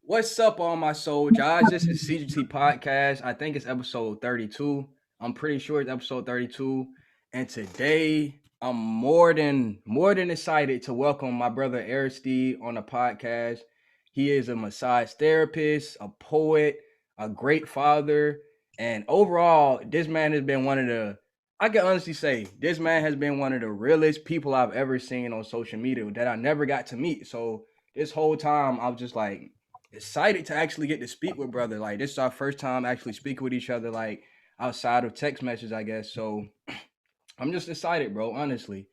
What's up, all my soul guys? This is CGT Podcast. I think it's episode 32. I'm pretty sure it's episode 32. And today I'm more than excited to welcome my brother Aristede on the podcast. He is a massage therapist, a poet, a great father, and overall, this man has been one of the I can honestly say this man has been one of the realest people I've ever seen on social media that I never got to meet. So this whole time I was just like excited to actually get to speak with brother. Like this is our first time actually speaking with each other, like outside of text messages, I guess. So I'm just excited, bro, honestly.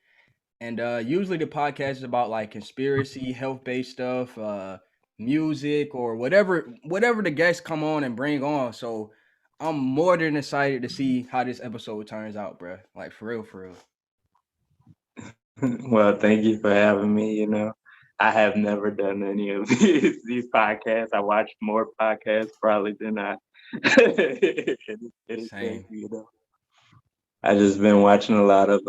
And usually the podcast is about like conspiracy, health based stuff, music, or whatever the guests come on and bring on. So I'm more than excited to see how this episode turns out, bro. Like for real, for real. Well, thank you for having me. I have never done any of these podcasts. I watch more podcasts probably than I anything, Same. I just been watching a lot of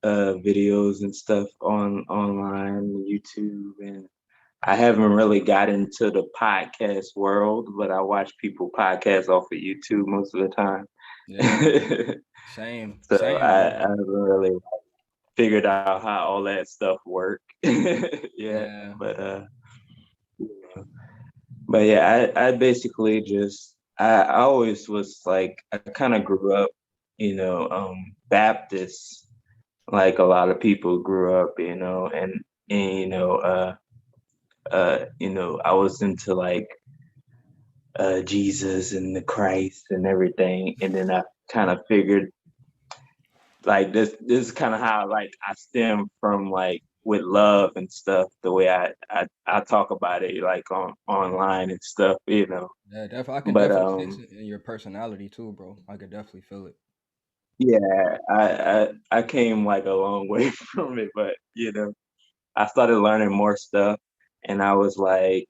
videos and stuff online, YouTube, and I haven't really got into the podcast world, but I watch people podcast off of YouTube most of the time. Yeah. Same. So Same, I bro. haven't really figured out how all that stuff work. Yeah, Yeah. but yeah, I basically just I always was like I kind of grew up, Baptist, like a lot of people grew up, and I was into like Jesus and the Christ and everything, and then I kind of figured like this is kind of how like I stem from like with love and stuff, the way I talk about it like on online and stuff. Yeah, definitely. I can But definitely sense it in your personality too, bro. I could definitely feel it. yeah, I came like a long way from it, but I started learning more stuff, and I was like,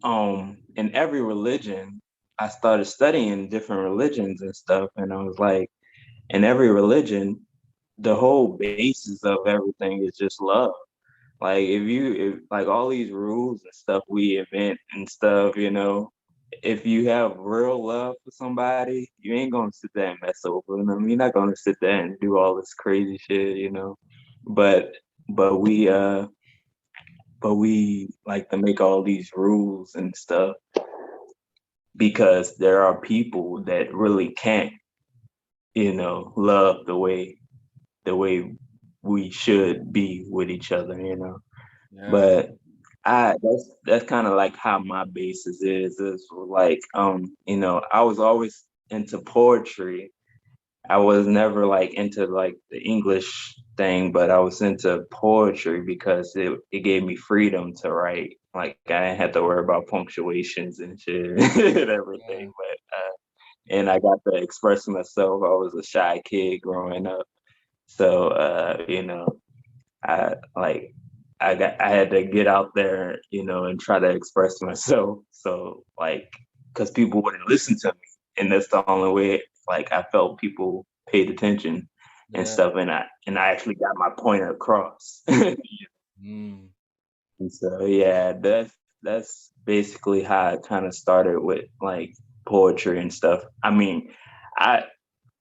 in every religion, I started studying different religions and stuff, and I was like, in every religion, the whole basis of everything is just love. Like if like all these rules and stuff we invent and stuff, if you have real love for somebody, you ain't gonna sit there and mess over them. You're not gonna sit there and do all this crazy shit. But but we uh but we like to make all these rules and stuff because there are people that really can't, love the way we should be with each other. Yeah. But that's kind of like how my basis is like I was always into poetry. I was never like into like the English thing, but I was into poetry because it gave me freedom to write. Like I didn't have to worry about punctuations and shit and everything. Yeah. And I got to express myself. I was a shy kid growing up. So I like I had to get out there, and try to express myself. So like, because people wouldn't listen to me, and that's the only way. Like I felt people paid attention and Yeah. stuff, and I actually got my point across. Mm. And so yeah, that's basically how I kind of started with like poetry and stuff. I mean, I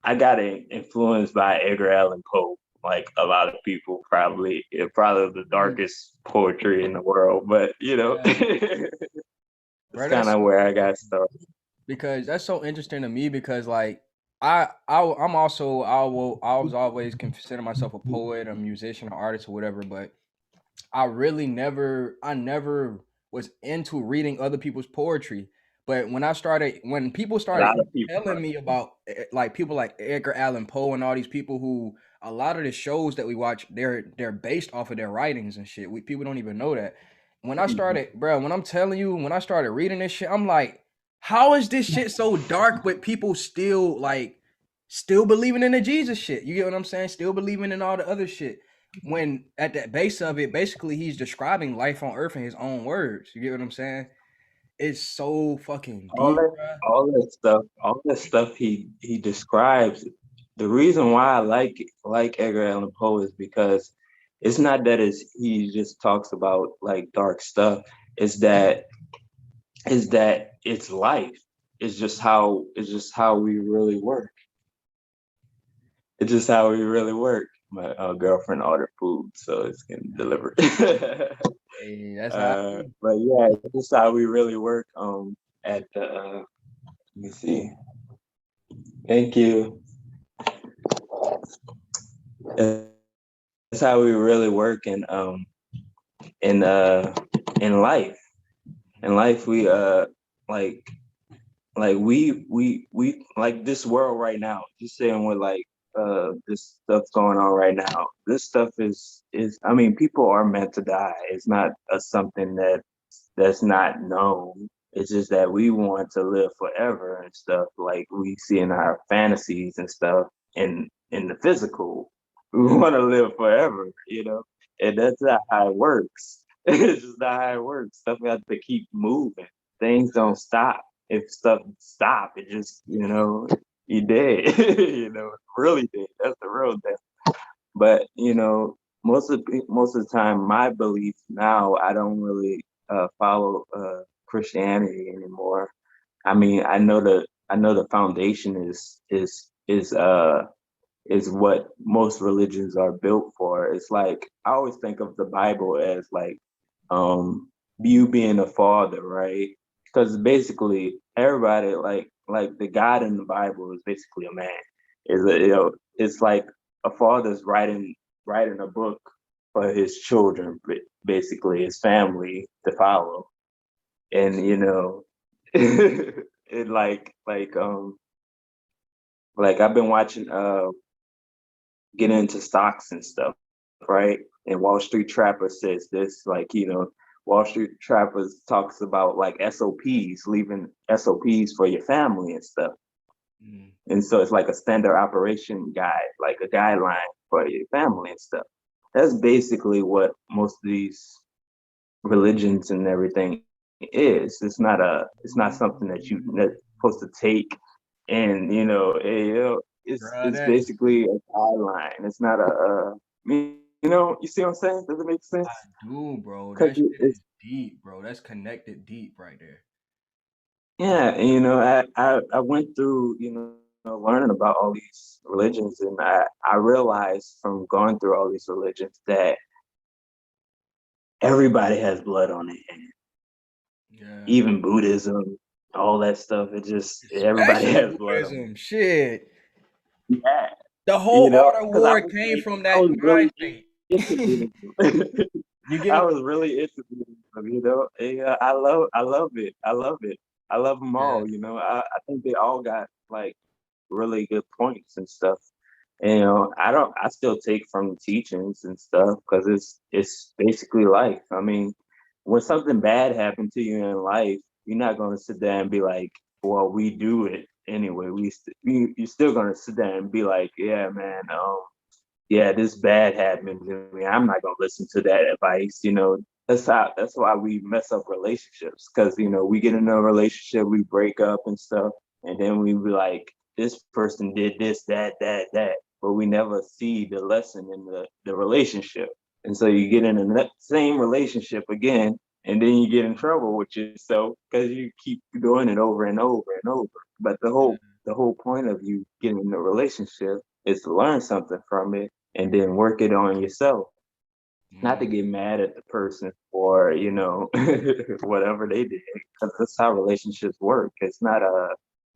I got influenced by Edgar Allan Poe, like a lot of people probably. Probably the Mm. darkest poetry in the world, but Yeah. it's Bro, kind that's of so where I got interesting started. because that's so interesting to me because like I'm also I was always consider myself a poet, a musician, an artist, or whatever, but I never was into reading other people's poetry. But when people A lot started of people. telling me about like people like Edgar Allan Poe and all these people who a lot of the shows that we watch, they're based off of their writings and shit. People don't even know that. When I started, bro, when I'm telling you, when I started reading this shit, I'm like, how is this shit so dark, but people still believing in the Jesus shit? You get what I'm saying? Still believing in all the other shit when at the base of it, basically he's describing life on Earth in his own words. You get what I'm saying? It's so fucking all deep, that bro. all that stuff he describes. The reason why I like Edgar Allan Poe is because it's not that he just talks about like dark stuff. is that it's life. It's just how we really work. It's just how we really work. My girlfriend ordered food, so it's getting Hey, delivered. hey, that's how. But yeah, it's just how we really work. At the let me see. Thank you. That's how we really work in in life. In life, we like we like this world right now. Just saying with like this stuff going on right now. This stuff is I mean, people are meant to die. It's not something that's not known. It's just that we want to live forever and stuff like we see in our fantasies and stuff in the physical. We want to live forever, you know, and that's not how it works. It's just not how it works. Stuff has to keep moving. Things don't stop. If stuff stop, it just you dead. Really dead. That's the real death. But most of the time, my belief now, I don't really follow Christianity anymore. I mean, I know the foundation is what most religions are built for. It's like I always think of the Bible as like um you being a father, right? Because basically everybody like the God in the Bible is basically a man. It's like a father's writing a book for his children, basically his family to follow. And it like I've been watching get into stocks and stuff, right? And Wall Street Trapper says this, like, Wall Street Trappers talks about like SOPs, leaving SOPs for your family and stuff. Mm, And so it's like a standard operation guide, like a guideline for your family and stuff. That's basically what most of these religions and everything is. It's not something that that's supposed to take and it's bro, that basically a guideline. It's not you see what I'm saying? Does it make sense? I do, bro. Because That shit it's is deep, bro. That's connected deep right there. yeah, and, I went through learning about all these religions, and I realized from going through all these religions that everybody has blood on their hands. Yeah. Even Buddhism, all that stuff. It just everybody Especially has blood on. Buddhism. Shit. Yeah, The whole art of because war came from I that was mind really state. into Buddhism. You I get me? was really into Buddhism. Yeah, I love it. I love it. I love them Yeah. all. I think they all got like really good points and stuff. And, I still take from the teachings and stuff because it's basically life. I mean, when something bad happened to you in life, you're not going to sit there and be like, well, we do it anyway. You're still going to sit there and be like, yeah, man, yeah, this bad happened to me. I'm not gonna listen to that advice. That's why we mess up relationships because we get in a relationship, we break up and stuff, and then we be like, this person did this, that, but we never see the lesson in the relationship, and so you get in the same relationship again, and then you get in trouble with yourself because you keep doing it over and over and over. But the whole point of you getting in a relationship is to learn something from it and then work it on yourself. Not to Mm, get mad at the person for, whatever they did. Because that's how relationships work. It's not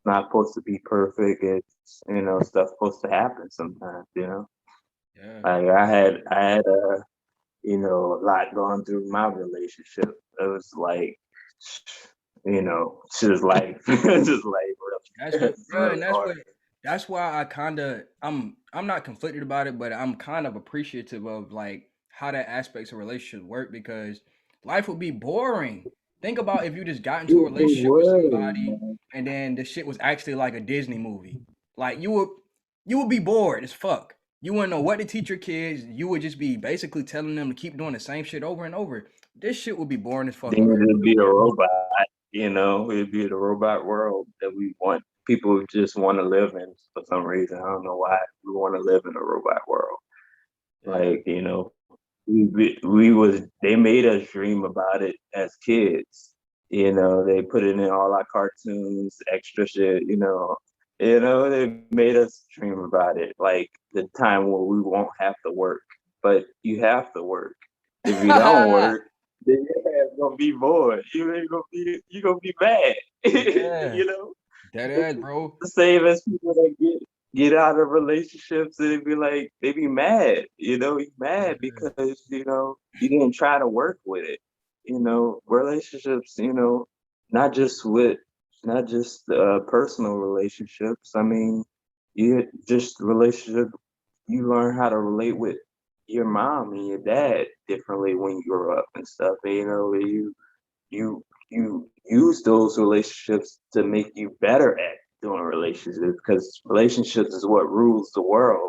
supposed to be perfect. It's, stuff supposed to happen sometimes. yeah. Like I had a lot going through my relationship. It was like, it's just life. Just like That's really, what, it's bro, and really that's hard. what. That's why I kind of I'm not conflicted about it, but I'm kind of appreciative of like how that aspects of relationships work because life would be boring. Think about if you just got into a It relationship with was, somebody man. and then the shit was actually like a Disney movie. Like you would be bored as fuck. You wouldn't know what to teach your kids. You would just be basically telling them to keep doing the same shit over and over. This shit would be boring as fuck Then already. it'd be a robot, it'd be the robot world that we want. People just want to live in for some reason. I don't know why we want to live in a robot world. Yeah. Like, they made us dream about it as kids. They put it in all our cartoons, extra shit, they made us dream about it, like the time where we won't have to work. But you have to work. If you don't work, then your ass gonna be bored. You gonna be mad. Yeah, you know? that It's ass, bro. the same as people that get out of relationships and they be mad, you mad Yeah. because, you didn't try to work with it. Relationships, not just with not just personal relationships. I mean, you just relationship you learn how to relate with your mom and your dad differently when you grow up and stuff. And, you you use those relationships to make you better at doing relationships, because relationships is what rules the world.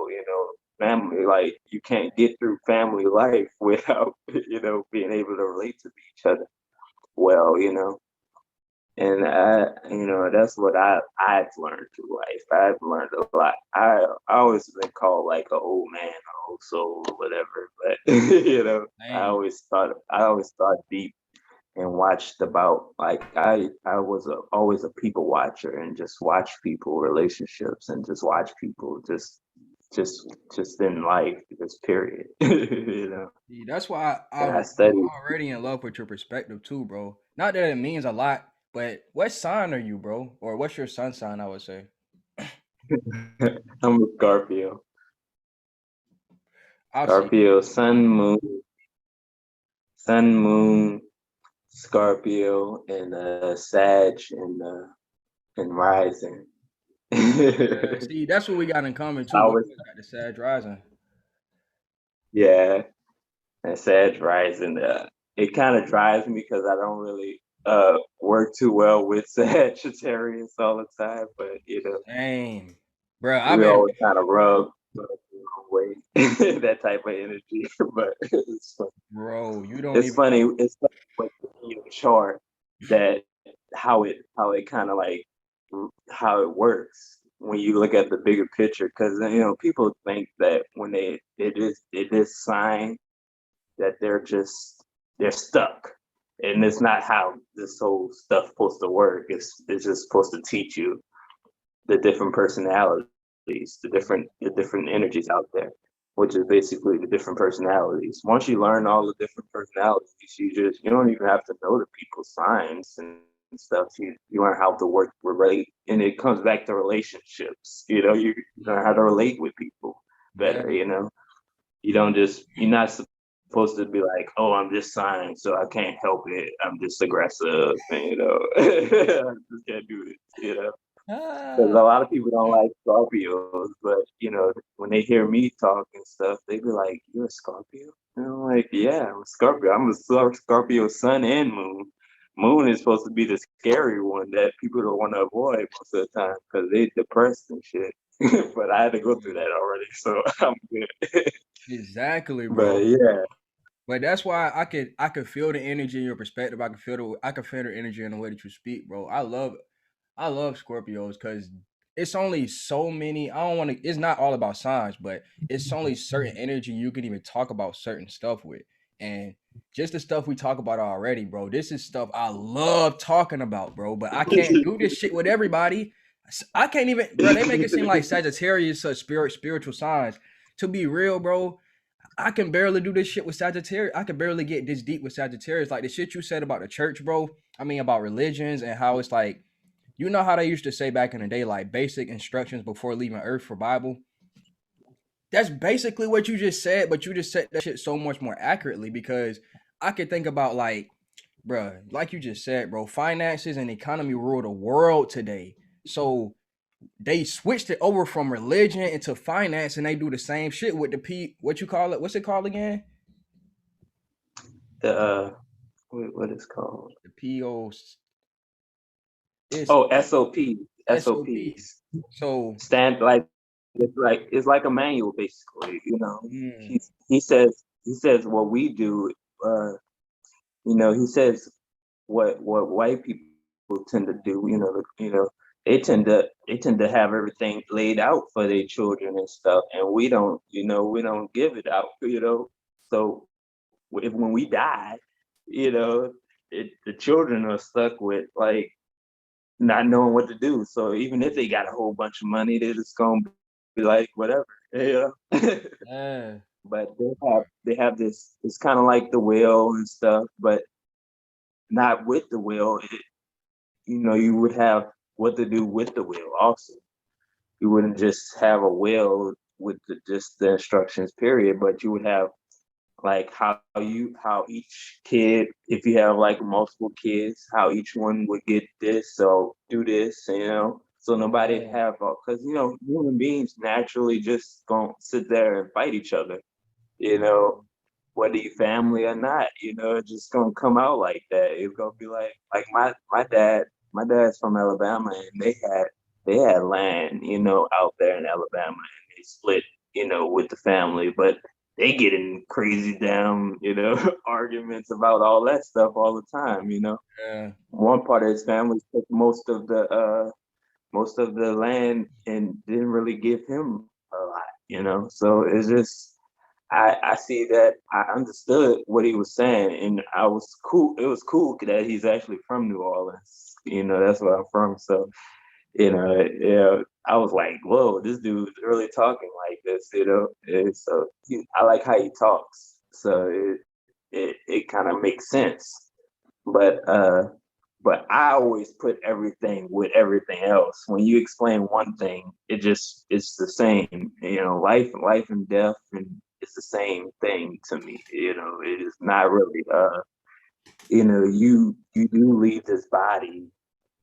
Family, like, you can't get through family life without being able to relate to each other well. And that's what I've learned through life. I've learned a lot. I always been called like an old man, an old soul, whatever. But Dang. I always thought deep and watched about, like, I was always a people watcher, and just watch people relationships, and just watch people just in life, just period. See, that's why And I I'm studied. already in love with your perspective too, bro. Not that it means a lot, but what sign are you, bro? Or what's your sun sign, I would say? I'm a Scorpio. I'll see. Scorpio, sun, moon, Scorpio, and Sag, and rising. Yeah, see, that's what we got in common too. I Both was of us got the Sag rising. Yeah, and Sag rising. It kind of drives me because I don't really work too well with Sagittarius all the time, but Same, bro. I've we been, always kind of rub the wrong way, that type of energy. But bro. You don't it's even funny. know, It's funny with your chart, that how it kind of like how it works when you look at the bigger picture. Because people think that when they this sign, that they're stuck, and it's not how this whole stuff supposed to work. It's just supposed to teach you the different personalities, the different energies out there, which is basically the different personalities. Once you learn all the different personalities, you don't even have to know the people's signs and stuff. You learn how to relate, and it comes back to relationships. You learn how to relate with people yeah, better. You're not supposed to be like, oh, I'm just signed, so I can't help it. I'm just aggressive, and I just can't do it. Because a ah, lot of people don't like Scorpios, but when they hear me talk and stuff, they be like, "You're a Scorpio?" And I'm like, "Yeah, I'm a Scorpio. I'm a Scorpio sun and moon. Moon is supposed to be the scary one that people don't want to avoid most of the time because they depressed and shit." But I had to go through that already, so I'm good. exactly, But bro. yeah, But that's why I could feel the energy in your perspective. I could feel the energy in the way that you speak, bro. I love Scorpios because it's only so many. I don't want to. It's not all about signs, but it's only certain energy you can even talk about certain stuff with, and just the stuff we talk about already, bro. This is stuff I love talking about, bro. But I can't do this shit with everybody. I can't even, bro. They make it seem like Sagittarius such spiritual signs. To be real, bro, I can barely do this shit with Sagittarius. I can barely get this deep with Sagittarius. Like the shit you said about the church, bro. I mean, about religions and how it's like, you know how they used to say back in the day, like basic instructions before leaving Earth for Bible. That's basically what you just said, but you just said that shit so much more accurately because I could think about like, bruh, like you just said, bro, finances and economy rule the world today. So they switched it over from religion into finance, and they do the same shit with the What you call it? What's it called again? the what is called? The PO. It's Oh, SOPs. SOP. So, Stand like it's like a manual, basically. mm, He says what we do. He says what white people tend to do. They tend to have everything laid out for their children and stuff, and we don't give it out. So if when we die, you know, the children are stuck with like not knowing what to do. So even if they got a whole bunch of money, they're just gonna be like whatever, Yeah. But they have this. It's kind of like the will and stuff, but not with the will. You would have what to do with the will also. You wouldn't just have a will with just the instructions period, but you would have like how each kid, if you have like multiple kids, how each one would get this, so do this, so nobody Yeah. have, because human beings naturally just gonna sit there and fight each other, you know whether you family or not, it's just gonna come out like that. It's gonna be like my dad's from Alabama, and they had land, out there in Alabama, and they split, with the family, but they get in crazy damn, arguments about all that stuff all the time. Yeah. One part of his family took most of the land and didn't really give him a lot. So it's just I see that I understood what he was saying, and I was cool. It was cool that he's actually from New Orleans. That's where I'm from. So, yeah, I was like, whoa, this dude's really talking like this, And so I like how he talks. So it kind of makes sense. But but I always put everything with everything else. When you explain one thing, it's the same. Life and death, and it's the same thing to me. It is not really. You do leave this body,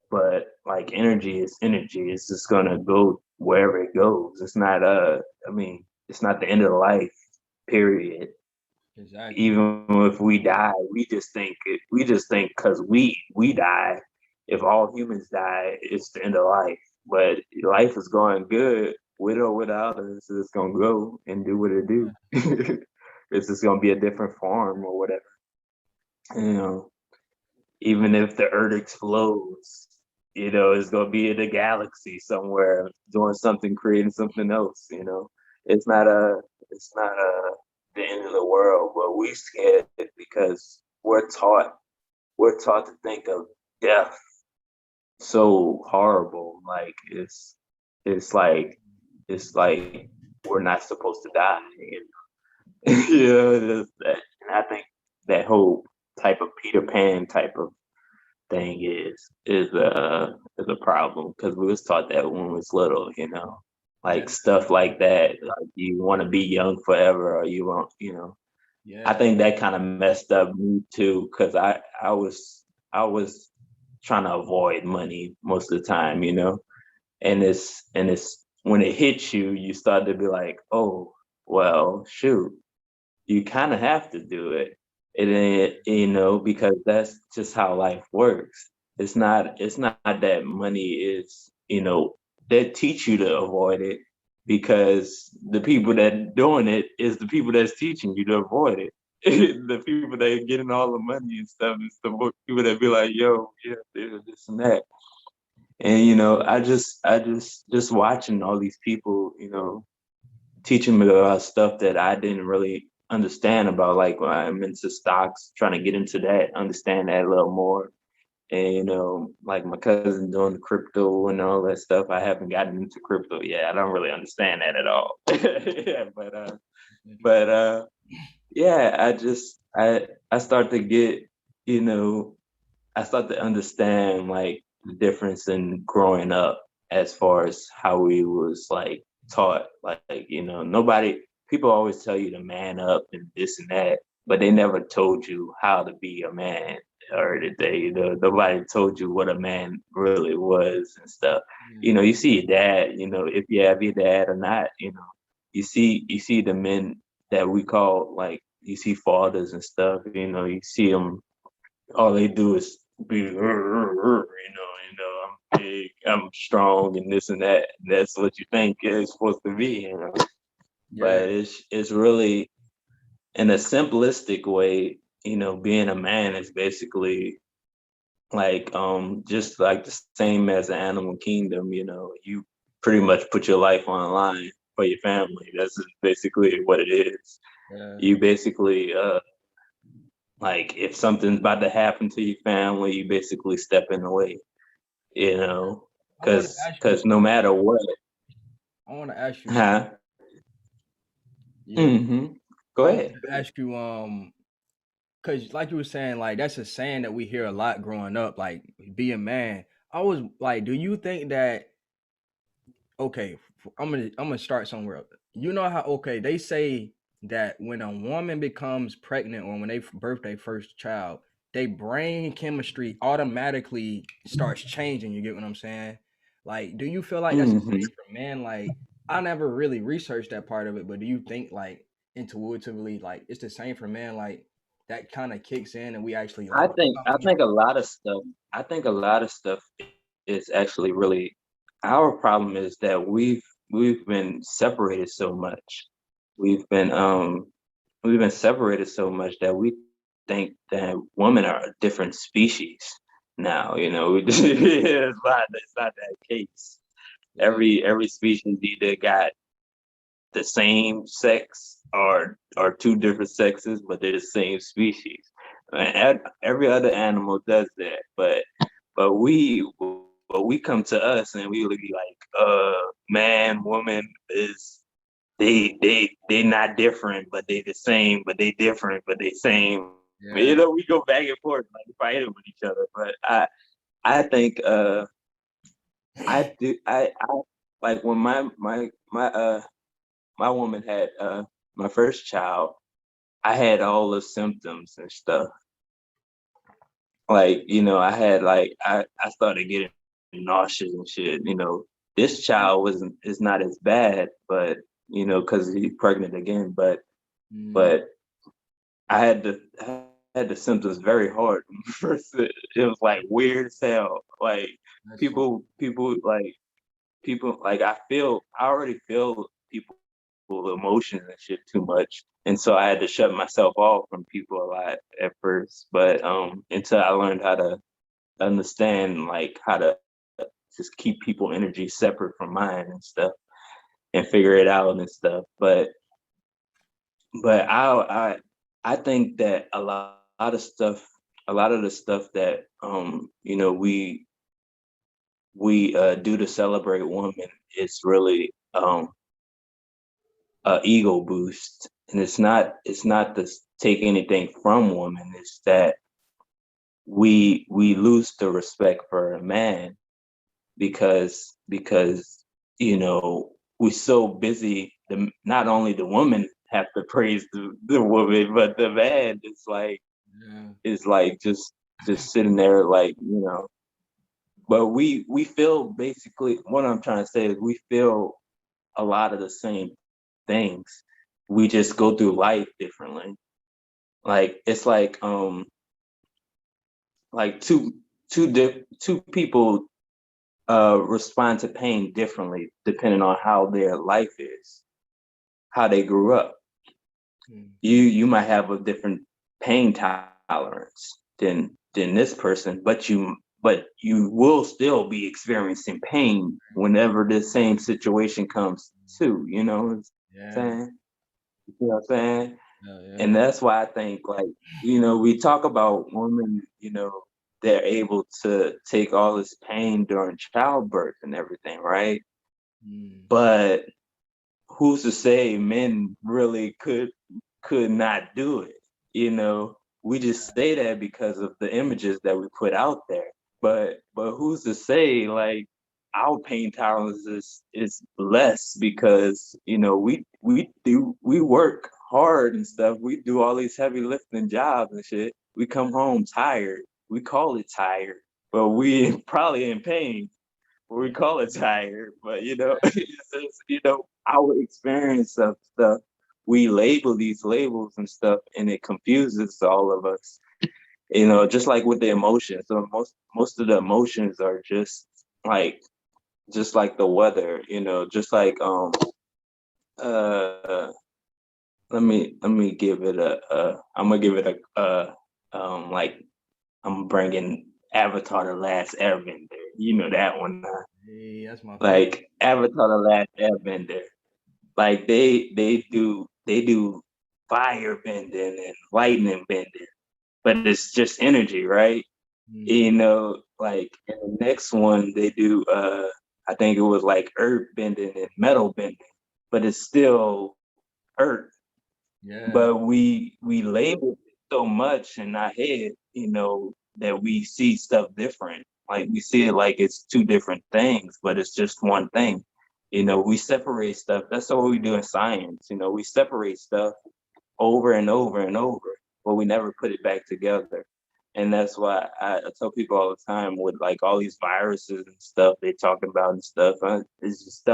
but like energy is energy. It's just gonna go wherever it goes. It's not. I mean, it's not the end of life. Period. Exactly. Even if we die, we just think because we die. If all humans die, it's the end of life. But life is going good, with or without us. It's gonna go and do what it do. It's just gonna be a different form or whatever. You know, even if the Earth explodes, it's gonna be in a galaxy somewhere doing something, creating something else. It's not the end of the world, but we scared because we're taught to think of death so horrible. Like it's like it's like we're not supposed to die. And I think that whole type of Peter Pan type of thing is a problem because we was taught that when we was little. Yeah. Like stuff like that. Like you want to be young forever, or you want. I Yeah. think that kind of messed up me too, because I was trying to avoid money most of the time. And it's when it hits you, you start to be like, oh, well, shoot, you kind of have to do it. Because that's just how life works. It's not that money is, that teach you to avoid it, because the people that doing it is the people that's teaching you to avoid it. The people that are getting all the money and stuff is the people that be like, yo, yeah, this and that. And I just watching all these people, teaching me about stuff that I didn't really understand about. Like when I'm into stocks, trying to get into that, understand that a little more. And like my cousin doing the crypto and all that stuff. I haven't gotten into crypto yet. I don't really understand that at all. Yeah, It's but interesting. yeah, I start to get, you know, I start to understand like the difference in growing up, as far as how we was like taught. Like, nobody, people always tell you to man up and this and that, but they never told you how to be a man, or that nobody told you what a man really was and stuff. Yeah. You see your dad, if you have your dad or not, you see the men that we call, like, you see fathers and stuff, you see them, all they do is be, I'm big, I'm strong, and this and that. And that's what you think it's supposed to be. But Yeah. it's really, in a simplistic way, being a man is basically like, just like the same as the animal kingdom. You pretty much put your life on the line for your family. That's basically what it is. Yeah. You basically Like if something's about to happen to your family, you basically step in the way, you know, I want to ask you because no matter what, I want to ask you something. huh? Yeah. Mm-hmm. Go I want ahead. to ask you cuz like you were saying like that's a saying that we hear a lot growing up like be a man. I was like do you think that okay, I'm gonna start somewhere. You know how okay they say that when a woman becomes pregnant or when they birth their first child, they brain chemistry automatically starts changing. You get what I'm saying? Like, do you feel like that's the Mm-hmm. same for men? Like, I never really researched that part of it, but do you think like intuitively like it's the same for men? Like that kind of kicks in and we actually like become I think a lot of stuff. I think a lot of stuff is actually really our problem is that we've been separated so much. We've been um we've been separated so much that we think that women are a different species now. You know, it's not that case. yeah Every species either got the same sex or two different sexes, but they're the same species. And every other animal does that, but we come to us and we would be like, man, woman is they not different, but they the same, but they different, but they same. You know, yeah we go back and forth like fighting with each other. But I think I do I like when my woman had my first child, I had all the symptoms and stuff. Like, you know, I started getting nauseous and shit, you know. This child wasn't is not as bad, but you know, because he's pregnant again, mm, but I had the symptoms very hard. First it was like weird as hell. Like that's so people like I already feel people's emotions and shit too much, and so I had to shut myself off from people a lot at first. But until I learned how to understand like how to just keep people energy separate from mine and stuff and figure it out and stuff. But I think that a lot of the stuff that you know we do to celebrate women is really a ego boost, and it's not to take anything from women. It's that we lose the respect for a man because you know we're so busy. Not only the woman have to praise the woman, but the man yeah is like just sitting there like you know. But we feel basically what I'm trying to say is we feel a lot of the same things. We just go through life differently. Like it's like two people respond to pain differently depending on how their life is, how they grew up. mm, You might have a different pain tolerance than this person, but you will still be experiencing pain whenever the same situation comes too. You know what I'm yeah saying? You know what I'm saying? yeah And yeah that's why I think like, you know, we talk about women, you know, they're able to take all this pain during childbirth and everything, right? mm, But who's to say men really could not do it? You know, we just say that because of the images that we put out there. But who's to say like our pain tolerance is less because you know we work hard and stuff. We do all these heavy lifting jobs and shit. We come home tired. We call it tired, but we probably in pain. We yeah call it tired, but you know, it's just, you know, our experience of stuff. We label these labels and stuff, and it confuses all of us. You know, just like with the emotions. So most of the emotions are like just like the weather. You know, just like uh let me give it I'm gonna give it like I'm bringing Avatar: The Last Airbender. You know that one. hey, that's my favorite Like Avatar: The Last Airbender. Like they do fire bending and lightning bending. but it's just energy, right? Mm. You know, like in the next one they do I think it was like earth bending and metal bending, but it's still earth. Yeah. But we label it so much in our head, you know, that we see stuff different. Like we see it like it's two different things, but it's just one thing. You know, we separate stuff. That's what we do in science. You know, we separate stuff over and over and over, but we never put it back together. And that's why I tell people all the time with like all these viruses and stuff they talk about and stuff. It just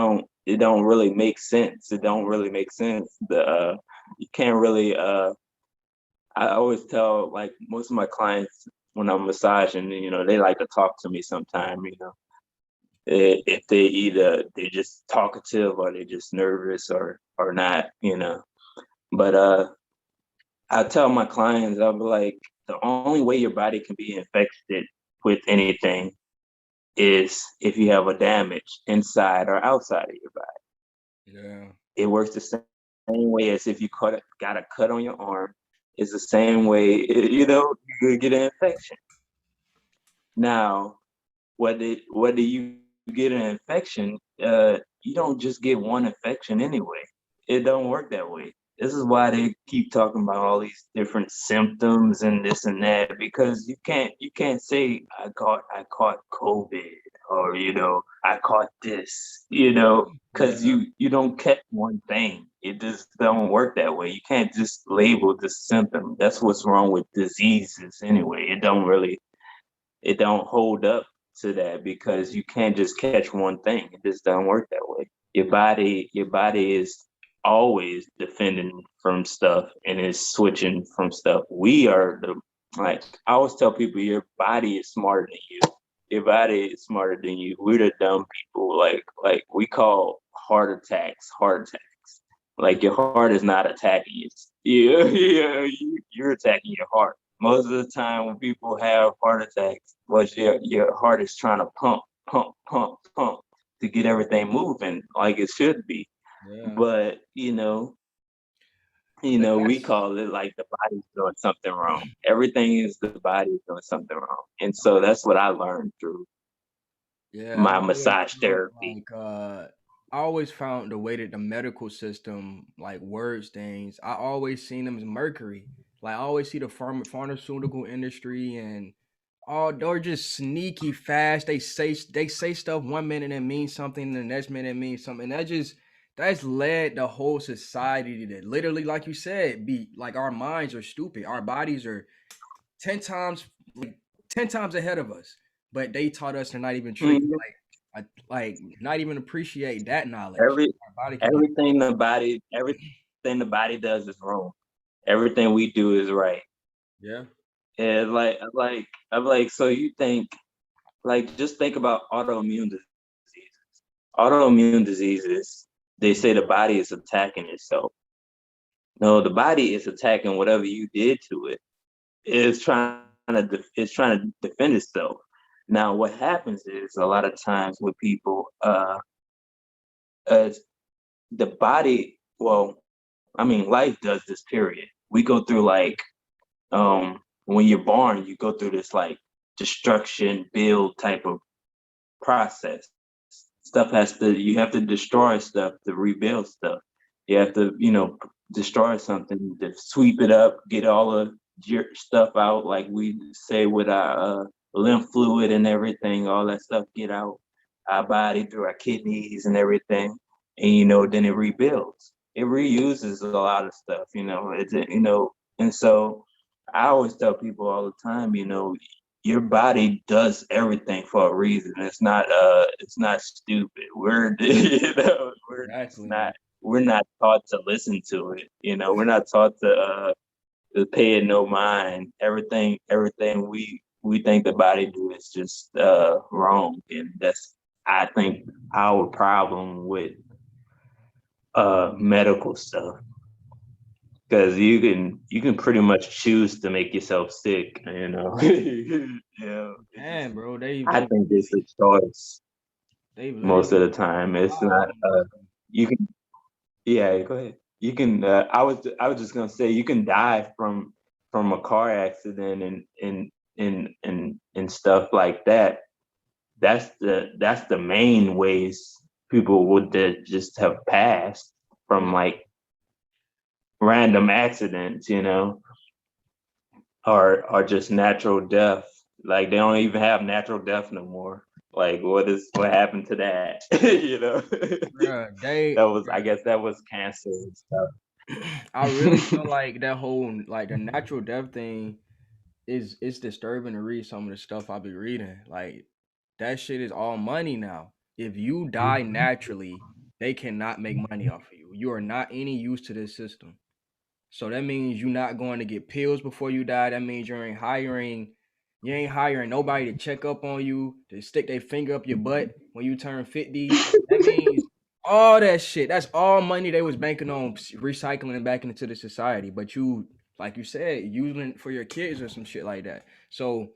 it don't really make sense. It don't really make sense. You can't really. I always tell like most of my clients when I'm massaging, you know, they like to talk to me sometime. You know, if they either they're just talkative or they're just nervous or not. You know, but I tell my clients, I'll be like, the only way your body can be infected with anything is if you have a damage inside or outside of your body. Yeah. It works the same way as if you got a cut on your arm. It's the same way, you know, you could get an infection. Now, whether you get an infection, you don't just get one infection anyway. It don't work that way. This is why they keep talking about all these different symptoms and this and that because you can't say I caught COVID or you know I caught this you know because Yeah. you don't catch one thing. It just don't work that way. You can't just label the symptom. That's what's wrong with diseases anyway. It don't hold up to that because you can't just catch one thing. It just doesn't work that way. Your body is always defending from stuff and is switching from stuff. We are the like I always tell people your body is smarter than you. Your body is smarter than you. We're the dumb people. Like we call heart attacks. Like your heart is not attacking you. You're attacking your heart most of the time when people have heart attacks, was your heart is trying to pump to get everything moving like it should be. Yeah. But But we that's call it like the body's doing something wrong. Everything is the body's doing something wrong. And so that's what I learned through yeah, my massage therapy. I always found the way that the medical system like words things. I always seen them as mercury. Like I always see the pharmaceutical industry and all they're just sneaky fast. They say stuff one minute and means something, the next minute it means something. And that's led the whole society to literally, like you said, be like our minds are stupid. Our bodies are 10 times like 10 times ahead of us. But they taught us to not even treat Mhm. like not even appreciate that knowledge. Every Our body can do everything the body does is wrong. Everything we do is right. yeah. And I'm like, so you think like just think about autoimmune diseases. Autoimmune diseases, they say the body is attacking itself. No, the body is attacking whatever you did to it. It's trying to defend itself. Now, what happens is a lot of times with people, uh, the body. Well, I mean, life does this. Period. We go through like when you're born, you go through this like destruction build type of process. Stuff has to you have to destroy stuff to rebuild stuff. You have to, destroy something to sweep it up, get all of your stuff out, like we say with our lymph fluid and everything, all that stuff get out our body through our kidneys and everything. And then it rebuilds. It reuses a lot of stuff, and so I always tell people all the time, your body does everything for a reason. It's not stupid. We're we're just Exactly, not man. we're not taught to listen to it. We're not taught to pay it no mind. Everything we think the body do is just wrong. And that's I think our problem with medical stuff. Because you can pretty much choose to make yourself sick, Man, bro, I think it's a choice they've most of literally the time. It's not. allowed me. You can. Yeah, go ahead. You can. I was just gonna say you can die from from a car accident and stuff like that. That's the main ways people would just have passed from like random accidents, or just natural death. Like they don't even have natural death no more. Like what happened to that? Bruh, I guess that was cancer and stuff. I really feel like that whole like the natural death thing is it's disturbing to read some of the stuff I be reading. Like that shit is all money now. If you die naturally, they cannot make money off of you. You are not any use to this system. So that means you're not going to get pills before you die. That means you ain't hiring nobody to check up on you, to stick their finger up your butt when you turn 50. That means all that shit. That's all money they was banking on recycling and back into the society. But you, like you said, using it for your kids or some shit like that. So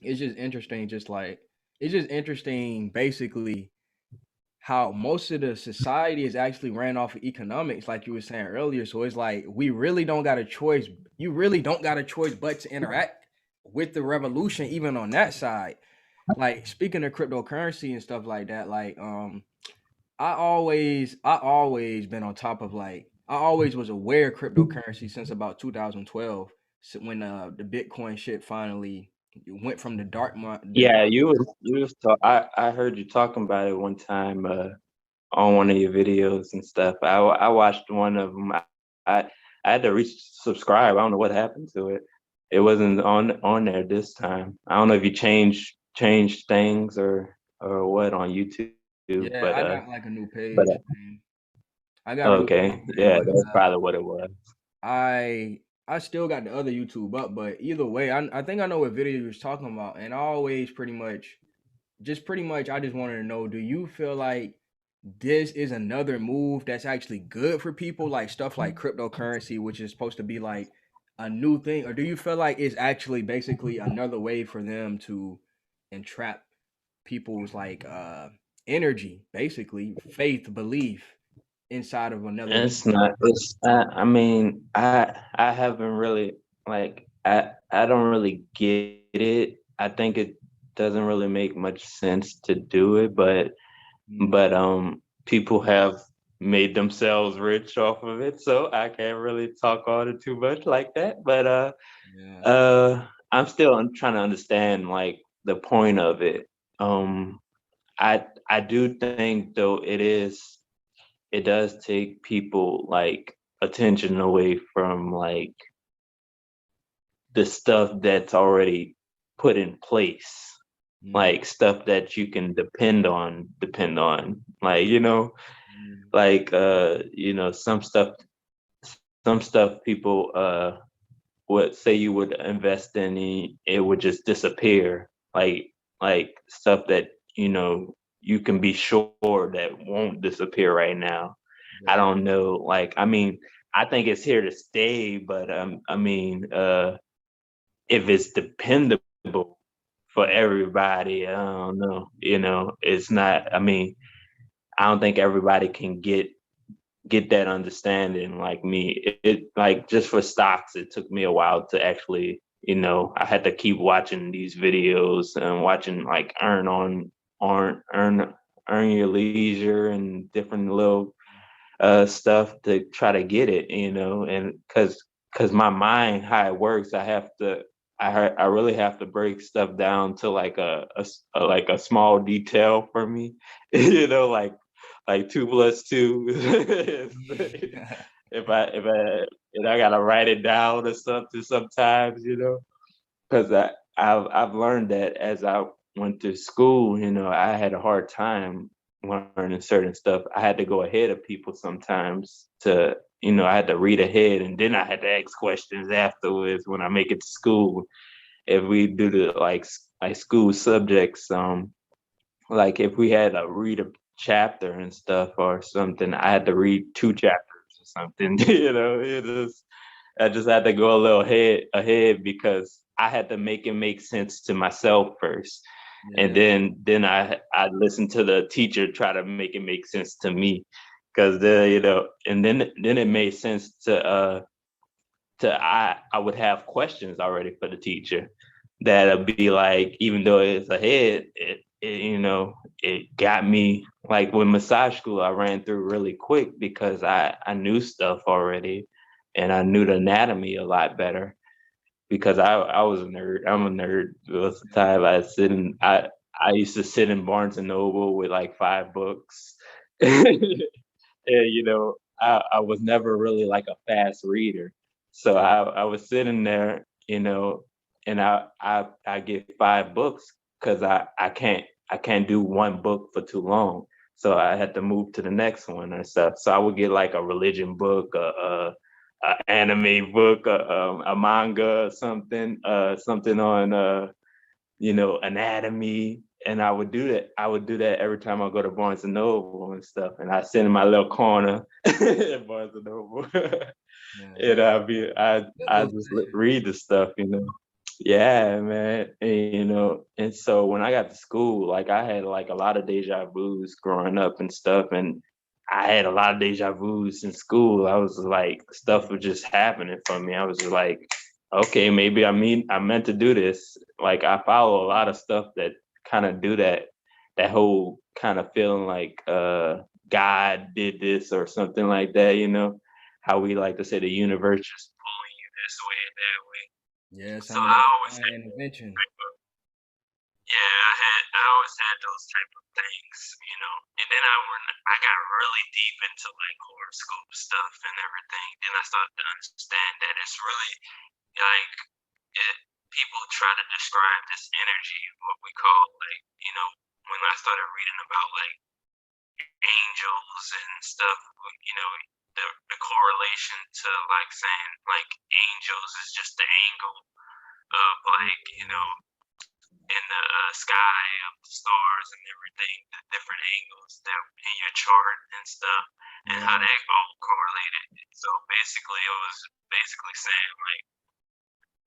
it's just interesting, it's just interesting basically how most of the society is actually ran off of economics, like you were saying earlier. So it's like we really don't got a choice. You really don't got a choice but to interact with the revolution, even on that side. Like speaking of cryptocurrency and stuff like that, like I always been on top of I always was aware of cryptocurrency since about 2012, when the Bitcoin shit finally went from the the Yeah, dark. you was I heard you talking about it one time on one of your videos and stuff. I watched one of them. I I had to resubscribe. I don't know what happened to it. It wasn't on there this time. I don't know if you changed things or what on YouTube, Yeah, I got like a new page, but man. I got a new okay, page, man. yeah, But that's probably what it was. I I still got the other YouTube up, but either way, I think I know what video you was talking about, and I always pretty much I just wanted to know, do you feel like this is another move that's actually good for people, like stuff like cryptocurrency, which is supposed to be like a new thing, or do you feel like it's actually basically another way for them to entrap people's energy, basically faith, belief inside of another new It's not. It's. I mean, I haven't really like. I don't really get it. I think it doesn't really make much sense to do it, Mm, people have made themselves rich off of it, so I can't really talk on it too much like that. yeah. I'm still trying to understand like the point of it. Um, I do think though it does take people like attention away from like the stuff that's already put in place, Mm, like stuff that you can depend on, like mm, like some stuff people would say you would invest in, it would just disappear, like stuff that you can be sure that won't disappear right now. I yeah. don't know. Like, I mean, I think it's here to stay, but I mean, if it's dependable for everybody, I don't know. It's not. I mean, I don't think everybody can get that understanding like me. It like just for stocks, it took me a while to actually. I had to keep watching these videos and watching like earn your leisure and different little stuff to try to get it, and because my mind, how it works, I really have to break stuff down to like like a small detail for me, like 2 plus 2. And I gotta write it down or something sometimes, because I've learned that as I went to school, I had a hard time learning certain stuff. I had to go ahead of people sometimes I had to read ahead, and then I had to ask questions afterwards when I make it to school. If we do the like school subjects, like if we had to read a chapter and stuff or something, I had to read 2 chapters or something. I just had to go a little ahead because I had to make it make sense to myself first, and Yeah. then I listened to the teacher try to make it make sense to me, because and then it made sense I would have questions already for the teacher that'll be like, even though it's ahead, it got me like with massage school. I ran through really quick because I knew stuff already, and I knew the anatomy a lot better because I was a nerd. I'm a nerd. Most of the time I used to sit in Barnes and Noble with like 5 books. And I was never really like a fast reader. So I was sitting there, and I get 5 books because I can't do one book for too long. So I had to move to the next one and stuff. So I would get like a religion book, a anime book, a manga, something on anatomy. And I would do that. I would do that every time I go to Barnes and Noble and stuff. And I sit in my little corner at Barnes and Noble, Yeah, and good I little just thing. read the stuff. Yeah, man. And so when I got to school, like I had like a lot of deja vus growing up and stuff, and I had a lot of deja vus in school. I was like, stuff was just happening for me. I was just like, okay, maybe I meant to do this. Like I follow a lot of stuff that kind of do that whole kind of feeling like God did this or something like that. How we like to say the universe just pulling you this way and that way. Yeah, So some of I that always had divine intervention. type of, yeah, I always had those type of things. And then I got really deep into like horoscope stuff and everything. Then I started to understand that it's really like it, people try to describe this energy, what we call like, when I started reading about like angels and stuff, the correlation to like saying like angels is just the angle of like, in the sky of the stars and everything, the different angles that in your chart and stuff, and how Yeah, they all correlated. So basically, it was basically saying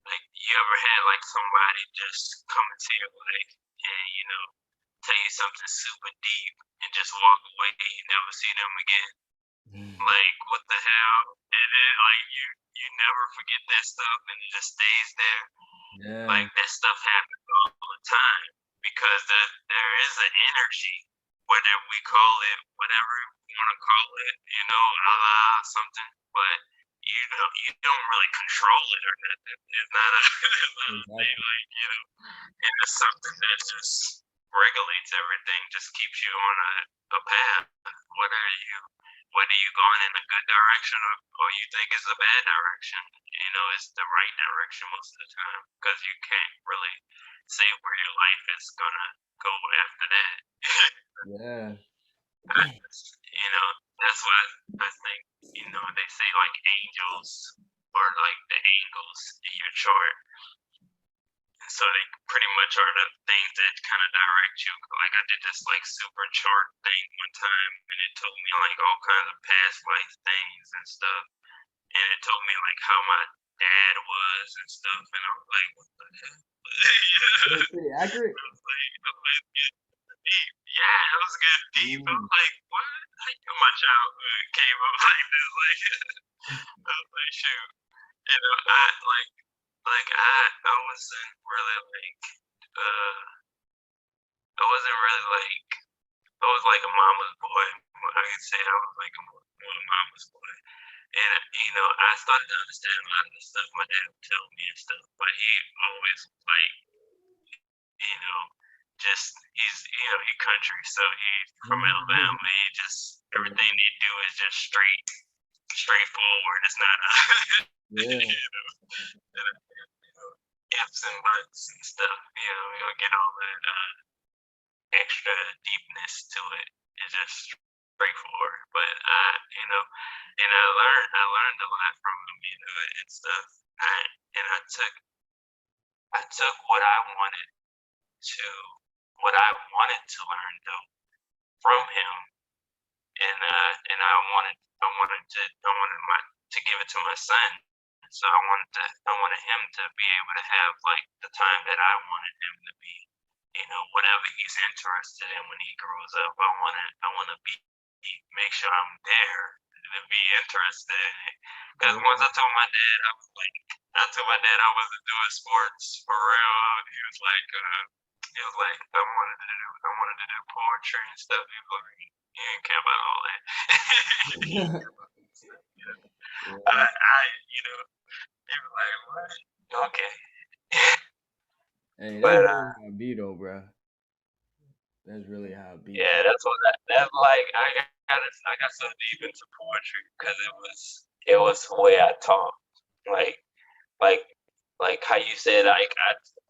like you ever had like somebody just come into your life and tell you something super deep and just walk away and you never see them again. Like what the hell? And then like you never forget that stuff and it just stays there. yeah, Like that stuff happens all the time because there is an energy, whether we call it whatever we want to call it, Allah something, but you don't really control it or nothing. It's not a, it's not a thing exactly. like it's something that just regulates everything, just keeps you on a path, whether you whether you going in a good direction or you think it's a bad direction. It's the right direction most of the time because you can't really say where your life is gonna go after that. Yeah, That's why I think, they say like angels or like the angles in your chart. And so they pretty much are the things that kind of direct you. Like I did this like super chart thing one time and it told me like all kinds of past life things and stuff. And it told me like how my dad was and stuff. And I was like, what the hell? Yeah. it's pretty accurate. I was like, deep. Yeah, it was good deep. I Ooh. was like, what? How my childhood came up like this? Like, I was like, shoot. I wasn't really like, uh, I wasn't really like, I was like a mama's boy. I can say I was like a mama's boy. And, I started to understand a lot of the stuff my dad would tell me and stuff, but he always was like, you know, just he country, so he's from Alabama. He just everything they do is just straightforward. It's not Yeah, ifs and buts and stuff. You don't get all that extra deepness to it. It's just straightforward. But and I learned a lot from him, and stuff. And I took to what I wanted to learn though from him, and I wanted give it to my son. So I wanted him to be able to have like the time that I wanted him to be. Whatever he's interested in when he grows up, I wanna be make sure I'm there to be interested in it. Because once I told my dad, I wasn't doing sports for real. He was like, I wanted to do poetry and stuff. He was like, you didn't care about all that. You know, he was like, what? Okay. Hey, that's But really how it be though, bro. That's really how it be. yeah, that's like I got so deep into poetry because it was the way I talk. Like like like how you said, like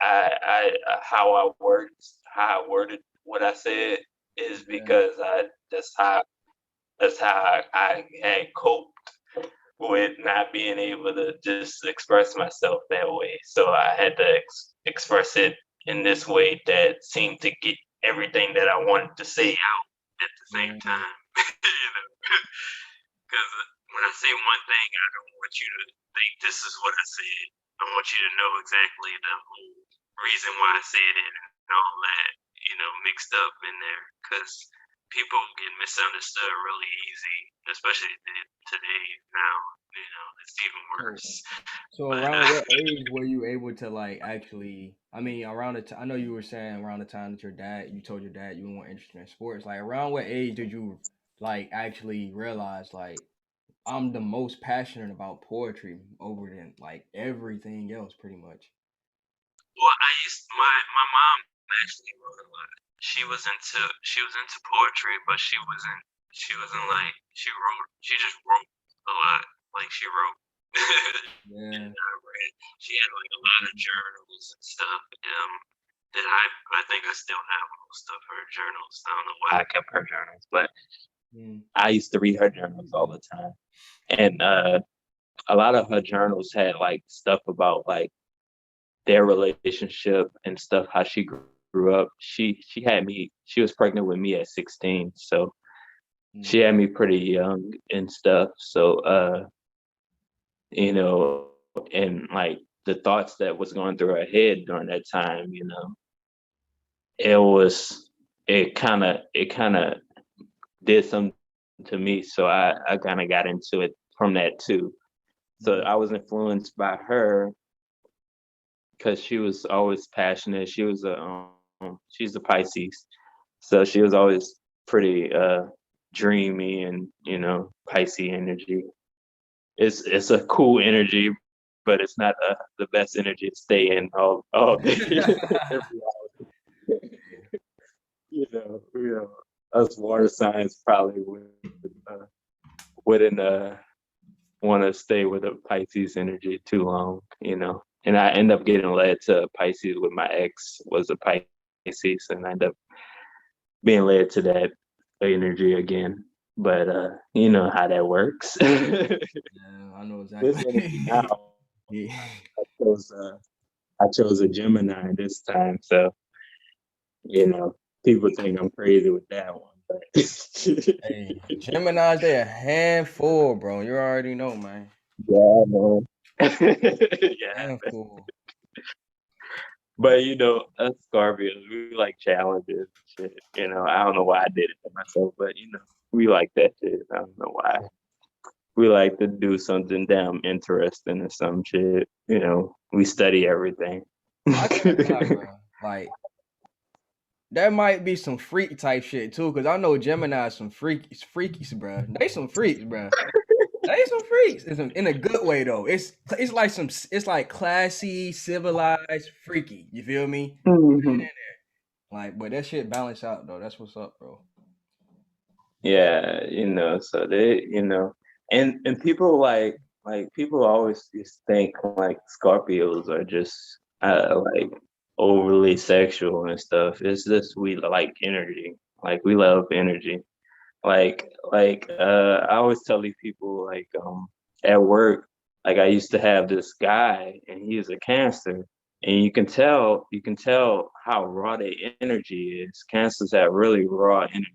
how I worded what I said is Yeah. because that's how I had coped with not being able to just express myself that way. So I had to express it in this way that seemed to get everything that I wanted to say out at the same Yeah. time. Because when I say one thing, I don't want you to think this is what I said. I want you to know exactly the whole reason why I said it and all that, mixed up in there. Because people get misunderstood really easy, especially today now. It's even worse. So But around what age were you able to like actually? I mean, around the time I know you were saying around the time that you told your dad you weren't interested in sports. Like around what age did you like actually realize like I'm the most passionate about poetry over than like everything else, pretty much. well, my mom actually wrote a lot. She was into poetry, but she wasn't like she just wrote a lot. Like she wrote. And Yeah. I read. She had like a lot of journals and stuff. That I think I still have most of her journals. I don't know why I kept her journals, but Mm. I used to read her journals all the time. And a lot of her journals had like stuff about like their relationship and stuff, how she grew up. She was pregnant with me at 16, so she Mm. had me pretty young and stuff. So you know, and like the thoughts that was going through her head during that time, it was it kind of did something to me. So I kind of got into it from that too. So Mm. I was influenced by her because she was always passionate. She's a Pisces, so she was always pretty dreamy and Pisces energy. It's a cool energy, but it's not the best energy to stay in all day. Every hour. Us water signs probably wouldn't want to stay with a Pisces energy too long, And I end up getting led to Pisces with my ex was a Pisces, and I end up being led to that energy again. But you know how that works. Yeah, I know This energy exactly. now, Yeah. I chose I chose a Gemini this time, so you know people think I'm crazy with that one, but Hey, Gemini's they a handful, bro. You already know, man. yeah, man. Yeah, Handful. but us Scorpios, we like challenges and shit. I don't know why I did it to myself, but we like that shit. I don't know why. We like to do something damn interesting or some shit. We study everything. I can't lie, bro. Like that might be some freak type shit too, cause I know Gemini some freakies, bro. They some freaks, bro. They some freaks. In a good way though. It's like it's like classy, civilized, freaky. You feel me? Mhm. Like, but that shit balance out though. That's what's up, bro. Yeah, so and people like people always just think like Scorpios are just like overly sexual and stuff. It's just we like energy. Like we love energy. I always tell these people like at work, like I used to have this guy and he is a Cancer, and you can tell how raw their energy is. Cancers have really raw energy.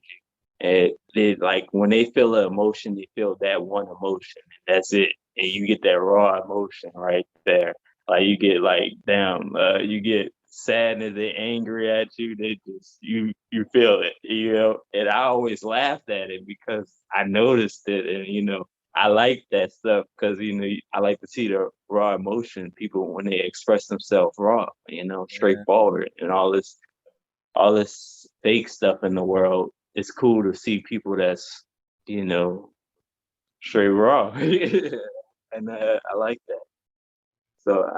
And they like when they feel an emotion, they feel that one emotion, and that's it. And you get that raw emotion right there. Like you get like damn, you get sadness and angry at you. They just you feel it, And I always laughed at it because I noticed it, and I like that stuff because I like to see the raw emotion people when they express themselves raw, Yeah, straightforward, and all this fake stuff in the world. It's cool to see people that's you know straight raw, and I like that. So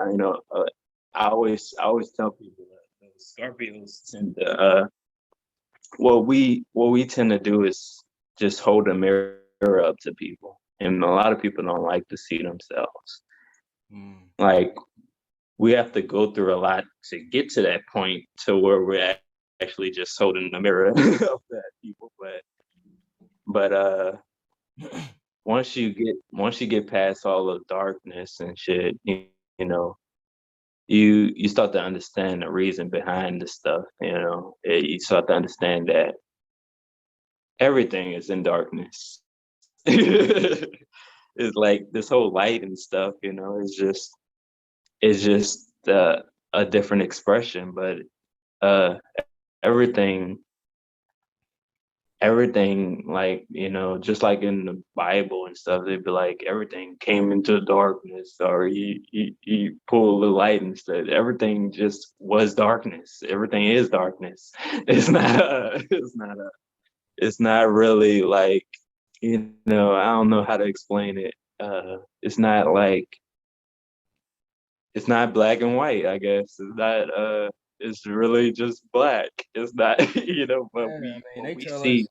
I always tell people that Scorpios tend to what we tend to do is just hold a mirror up to people, and a lot of people don't like to see themselves. mm, Like we have to go through a lot to get to that point to where we're actually just holding the mirror up at people, but once you get past all the darkness and shit, you know, you start to understand the reason behind the stuff. You start to understand that everything is in darkness. It's like this whole light and stuff. It's just a different expression, but uh, everything everything like just like in the Bible and stuff, they'd be like everything came into darkness, or you pull the light and stuff. Everything just was darkness. Everything is darkness. It's not really like I don't know how to explain it. It's not like it's not black and white, I guess. It's really just black. It's not but yeah. I we mean, what they we tell see, us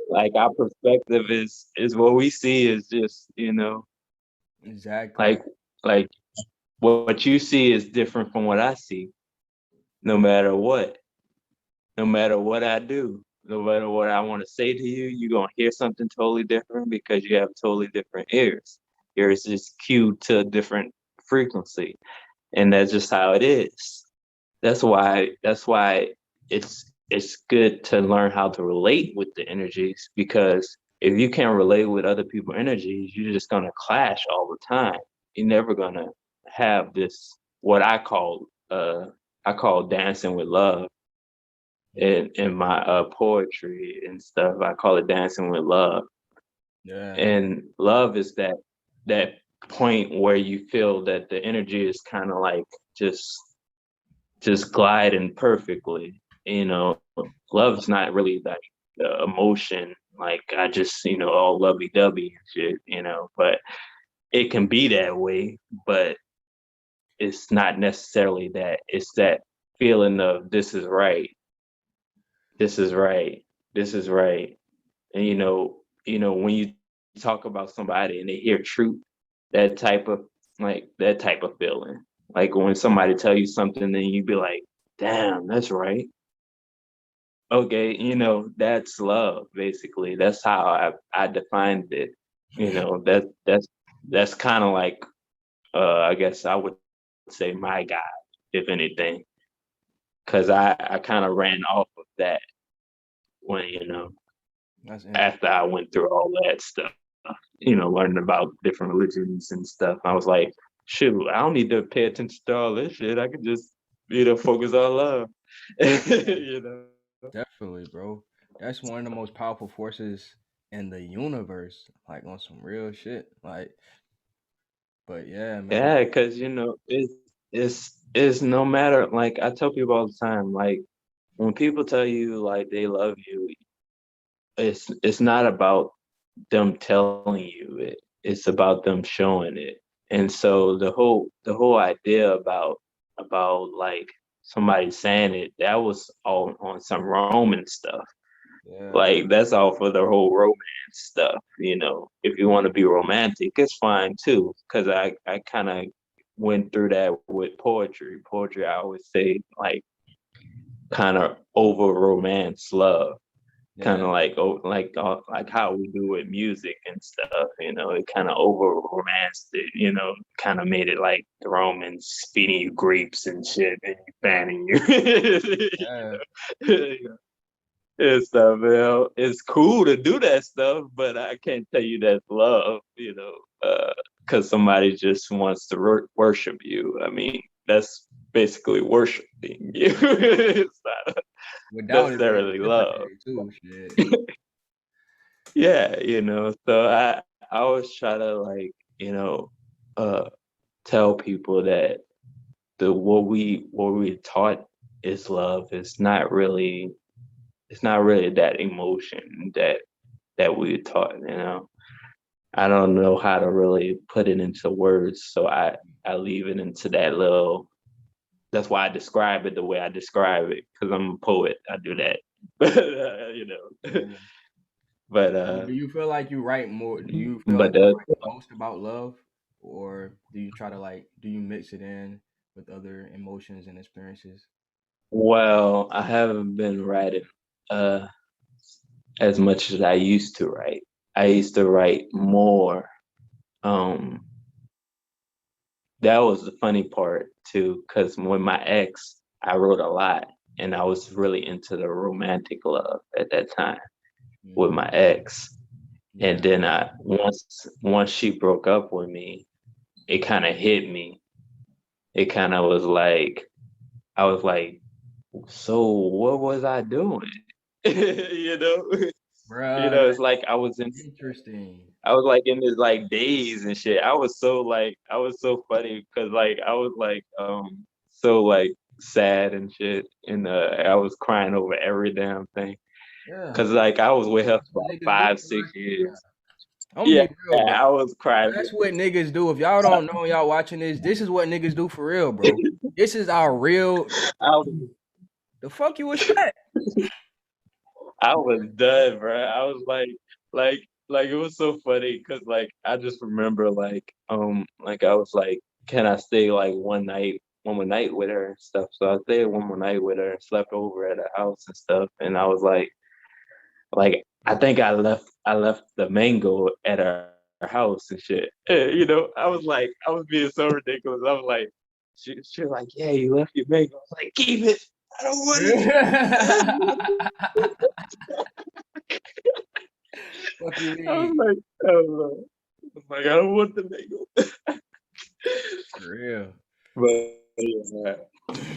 like our perspective is what we see is just exactly. like like what you see is different from what I see, no matter what. No matter what I do, no matter what I want to say to you, you're gonna hear something totally different because you have totally different ears. Yours is cued to a different frequency, and that's just how it is. That's why it's good to learn how to relate with the energies, because if you can't relate with other people's energies, you're just gonna clash all the time. You're never gonna have this what I call dancing with love in my poetry and stuff. I call it dancing with love. Yeah, And love is that point where you feel that the energy is kind of like just just gliding perfectly. Love's not really like emotion. Like I just all lovey dovey and shit. But it can be that way. But it's not necessarily that. It's that feeling of this is right, this is right, this is right. And when you talk about somebody and they hear truth, that type of feeling. Like when somebody tell you something, then you be like, damn, that's right. Okay, that's love, basically. That's how I defined it. That's kind of like I guess I would say my God, if anything, because I kind of ran off of that when that's after I went through all that stuff, learning about different religions and stuff. I was like, shoot, I don't need to pay attention to all this shit. I could just focus on love. you know. definitely, bro. That's one of the most powerful forces in the universe, like on some real shit. Like, but yeah, man. Yeah, because it's no matter, like I tell people all the time, like when people tell you like they love you, it's not about them telling you it. It's about them showing it. And so the whole idea about like somebody saying it, that was all on some Roman stuff. Yeah, Like that's all for the whole romance stuff. If you want to be romantic, it's fine too. Because I kind of went through that with poetry. Poetry, I always say, like kind of over romance love, kind yeah, of like how we do with music and stuff. It kind of over romanced it. Kind of made it like the Romans feeding you grapes and shit, and you fanning you. yeah. And stuff. It's cool to do that stuff, but I can't tell you that's love. Because somebody just wants to worship you. I mean, that's basically worshiping you. It's not Without it being necessarily love. reciprocated too, shit. Yeah, so I always try to like, uh tell people that the what we taught is love. It's not really that emotion that we taught. I don't know how to really put it into words, so I leave it into that little. That's why I describe it the way I describe it, because I'm a poet. I do that, but Yeah. but So do you feel like you write more? Do you feel but like you write most about love, or do you try to like do you mix it in with other emotions and experiences? well, I haven't been writing uh as much as I used to write. I used to write more. Um, that was the funny part too, because when my ex, I wrote a lot, and I was really into the romantic love at that time with Mm, my ex. And yeah, then once she broke up with me, it kind of hit me. It kind of was like I was like, so what was I doing? you know, bruh, it's like that's interesting. I was like in this like daze and shit. I was so funny because like I was like so like sad and shit, and I was crying over every damn thing Yeah, because like I was with her that's for what like niggas do, five, bro. six Yeah, years. I'm gonna Yeah, be real, bro. I was crying. That's what niggas do. If y'all don't know, y'all watching this. This is what niggas do for real, bro. This is our real. I was, The fuck you expect? I was done, bro. I was like it was so funny because like I just remember like I was like, can I stay like one more night with her and stuff? So I stayed one more night with her and slept over at her house and stuff. And I was like I think I left the mango at her house and shit. I was being so ridiculous. I was like, she was like, yeah, you left your mango. I was like, keep it. I don't want it. Fuck you I was mean? like, I don't want the mango. For real. But yeah.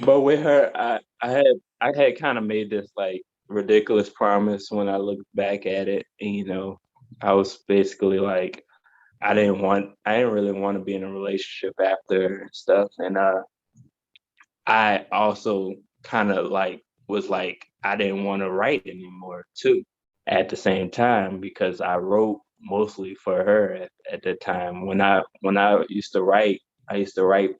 But with her, I had kind of made this like ridiculous promise when I look back at it. And, I was basically like, I didn't really want to be in a relationship after and stuff. And I also kind of like was like, I didn't want to write anymore too at the same time because I wrote mostly for her at the time. When I used to write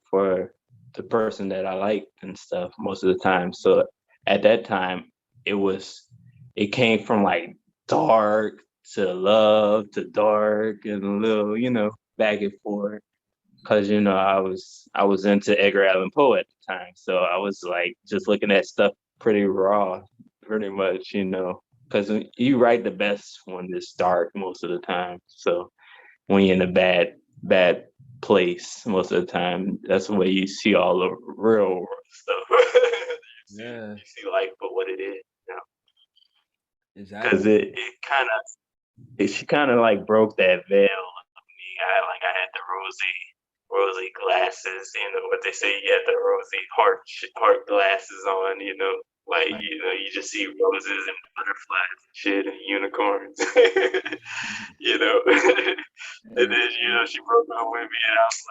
for the person that I liked and stuff most of the time. So at that time it was it came from like dark to love to dark and a little, back and forth because I was into Edgar Allan Poe at the time, so I was like just looking at stuff pretty raw, pretty much, because you write the best when it's dark most of the time. So when you're in a bad place most of the time, that's the way you see all the real world stuff. Yeah, You see life for what it is, because exactly. she kind of like broke that veil. I had the rosy glasses, what they say, you had the rosy heart glasses on, you just see roses and butterflies and shit and unicorns, and Yeah, then, she broke up with me and I was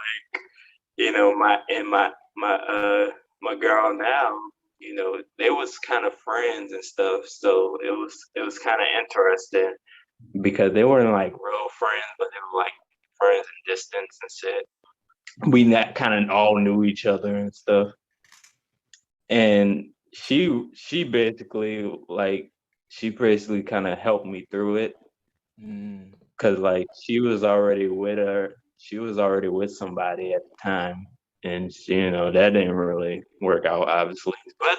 like, my girl now, they was kind of friends and stuff, so it was kind of interesting because they weren't like real friends, but they were like friends in distance and shit. We not kind of all knew each other and stuff. And she basically kind of helped me through it mm, because like she was already with somebody at the time, and that didn't really work out obviously, but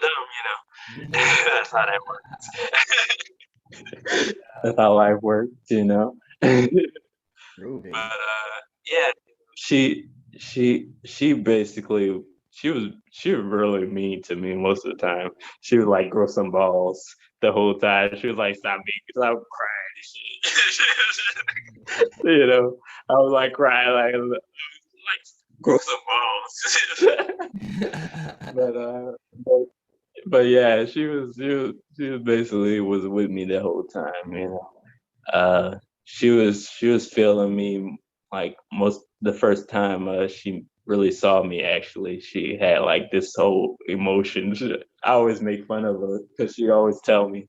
that's how that works. That's how life works. prove But it. yeah, she basically she was really mean to me most of the time. She would like grow some balls the whole time. She was like, "Stop me," because I would cry and shit. I was like crying like grow some balls. but uh, but, but yeah, she was basically was with me the whole time. She was feeling me like most the first time she really saw me. Actually, she had like this whole emotion. I always make fun of her because she always tell me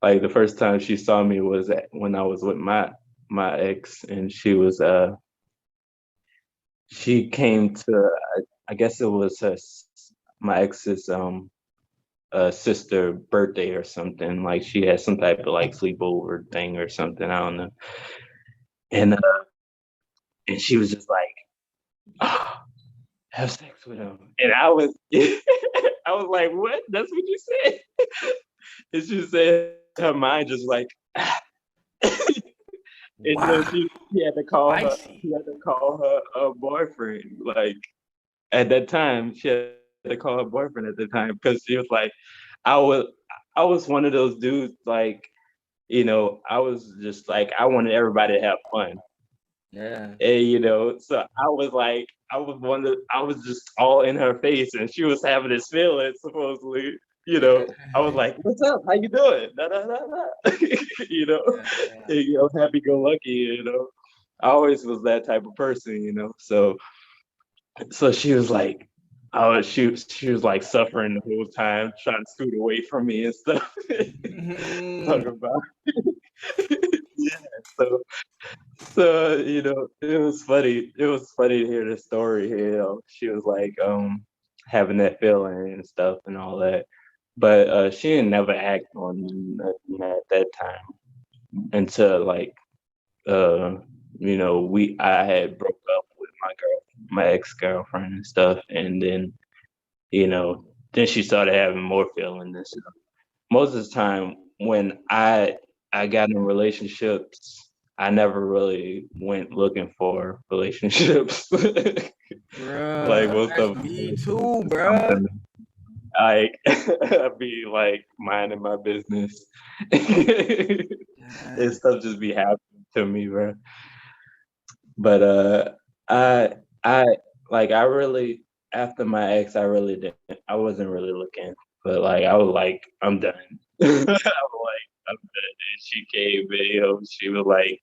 like the first time she saw me was when I was with my ex, and she came to I guess it was my ex's sister birthday or something. Like she had some type of like sleepover thing or something. I don't know. And and she was just like, oh, have sex with him. And I was I was like, what? That's what you said? And she said her mind just like and Wow. she Spicy. had to call her boyfriend. Like at that time, she had to call her boyfriend at the time because she was like, I was I was one of those dudes like, I was just like I wanted everybody to have fun. Yeah. And so I was just all in her face and she was having this feeling supposedly. I was like, "What's up? How you doing?" Da, da, da, da. you know, Yeah. happy go lucky. I always was that type of person. So she was like, oh, she was like suffering the whole time, trying to scoot away from me and stuff. Talking about, yeah. So it was funny. It was funny to hear the story. She was like having that feeling and stuff and all that, but she didn't never act on nothing at that time until like uh we I had broke up with my ex girlfriend and stuff, and then she started having more feelings and stuff. Most of the time when I got in relationships, I never really went looking for relationships. Like Bruh, most that's of them me just too, come to bruh. me. Like I'd be like minding my business. And Yeah. stuff just be happening to me, bro. But I I like I really after my ex, I wasn't really looking, but like I was like, I'm done. I was like, I'm done. And she came and she was like,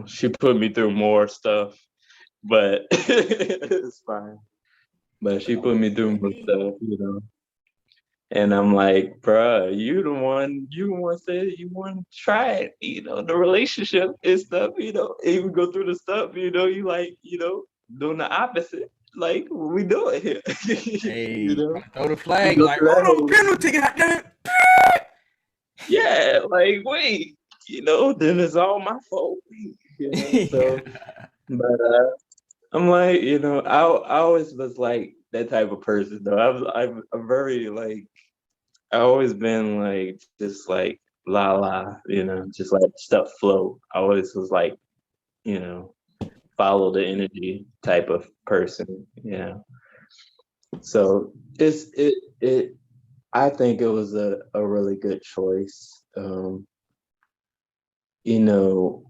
she put me through more stuff, but it's fine. But she put me through more stuff. And I'm like, bruh, you the one said you want to try it, the relationship and stuff, even go through the stuff, you like, doing the opposite. Like, what we doing here? Hey, throw the You flag go like, through that hold on, whole, penalty, goddamn. yeah, like, wait, then it's all my fault, so, Yeah. but, I'm like, I always was like that type of person, though. I'm very, like, I always been like just like la la, just like stuff flow. I always was like, you know, follow the energy type of person. So it I think it was a really good choice. You know,